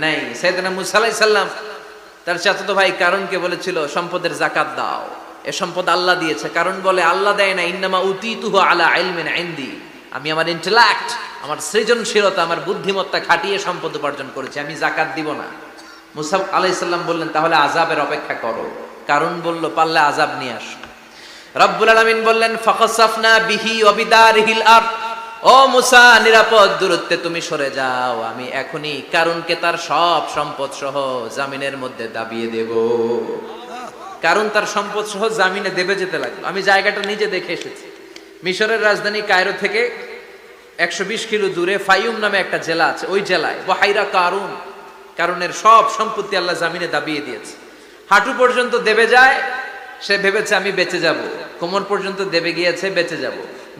নেই। সাইয়েদনা মুসা আলাইহিস সালাম তার চাচাতো ভাই কারণকে বলেছিল সম্পদের যাকাত দাও, এ সম্পদ আল্লাহ দিয়েছে। কারণ বলে আল্লাহ দেয় না, ইন্নামা উতিতুহু আলা ইলমিন ইনদি, আমি আমার ইন্টেলেক্ট, আমার সৃজনশীলতা, আমার বুদ্ধিমত্তা খাটিয়ে সম্পদ উপার্জন করেছি, আমি যাকাত দিব না। মুসা আলাইহিস সালাম বললেন তাহলে আযাবের অপেক্ষা করো। কারণ বলল পারলে আযাব নিয়ে আস। রব্বুল আলামিন বললেন ফাখাসাফনা বিহি ওয়া বিদারিহিল আরদ, ও মুসা নিরাপদ দূরত্বে তুমি সরে যাও, আমি এখনই কারুনকে তার সব সম্পদ সহ জামিনের মধ্যে দাবিয়ে দেব। কারণ তার সম্পদ সহ জামিনে দেবে যেতে লাগলো। আমি জায়গাটা নিজে দেখে এসেছি। মিশরের রাজধানী কায়রো থেকে ১২০ কিলো দূরে ফাইউম নামে একটা জেলা আছে, ওই জেলায় বহাইরা কারুন, কারণের সব সম্পত্তি আল্লাহ জামিনে দাবিয়ে দিয়েছে। হাঁটু পর্যন্ত দেবে যায়, সে ভেবেছে আমি বেঁচে যাব, কোমর পর্যন্ত দেবে গিয়েছে, বেঁচে যাব।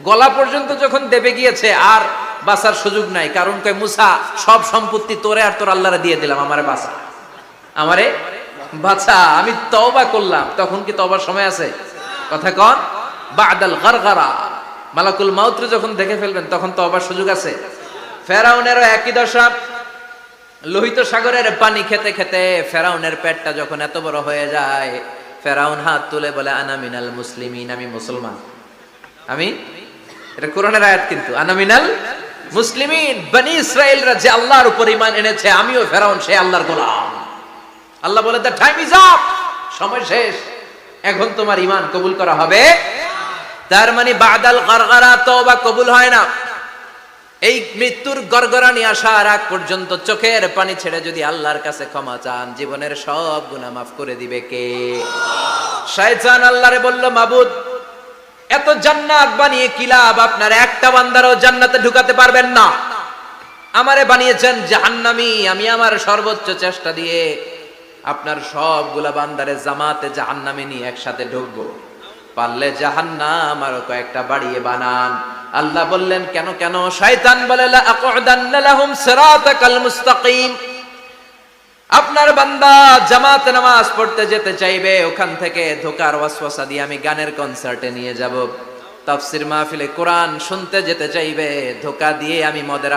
গলা পর্যন্ত যখন দেবে গিয়েছে আর বাঁচার সুযোগ নাই, কারণ কয় মুসা সব সম্পত্তি তোরে আর তোর আল্লাহরে দিয়ে দিলাম, আমারে বাঁচা, আমারে বাঁচা, আমি তওবা করলাম। তখন কি তওবার সময় আছে? কথা কন, বাদাল গারগারা, মালাকুল মাউত যখন দেখে ফেলবেন তখন তওবার সুযোগ আছে? ফেরাউনেরও একই দশা। লোহিত সাগরের পানি খেতে খেতে ফেরাউনের পেটটা যখন এত বড় হয়ে যায়, ফেরাউন হাত তুলে বলে আনা মিনাল মুসলিমিন, আমি মুসলমান। আমি, এটা কোরআনের আয়াত কিন্তু, আনা মিনাল মুসলিমিন, বনি ইসরাইলরা যে আল্লাহর উপর ঈমান এনেছে, আমিও ফেরাউন সে আল্লাহর গোলাম। আল্লাহ বলে দ্য টাইম ইজ আপ, সময় শেষ, এখন তোমার ঈমান কবুল করা হবে। তার মানে বাদাল গারগারা তওবা কবুল হয় না। এই মৃত্যুর গড়গড়ানি আসার আগ পর্যন্ত চোখের পানি ছেড়ে যদি আল্লাহর কাছে ক্ষমা চান, জীবনের সব গুনাহ মাফ করে দিবে কে? শয়তান আল্লাহরে বলল, মাবুদ এত জান্নাত বানিয়ে কি লাভ, আপনার একটা বান্দারও জান্নাতে ঢুকাতে পারবেন না, আমারে বানিয়েছেন জাহান্নামী, আমি আমার সর্বোচ্চ চেষ্টা দিয়ে আপনার সবগুলা বান্দারে জামাতে জাহান্নামে নিয়ে একসাথে ঢুকবো, পারলে জাহান্নাম আরো কয়েকটা বাড়িয়ে বানান। আল্লাহ বললেন কেন কেন? শয়তান বলে লা আকুদান্না লাহুম সিরাতাকাল মুস্তাকিম, আপনার বান্দা জামাতে নামাজ পড়তে যেতে চাইবে, ওখান থেকে ধোকার ওয়াসওয়াসা দিয়ে আমি গানের কনসার্টে নিয়ে যাব, তাফসীর মাহফিলে কোরআন শুনতে যেতে চাইবে, ধোকা দিয়ে আমি মদের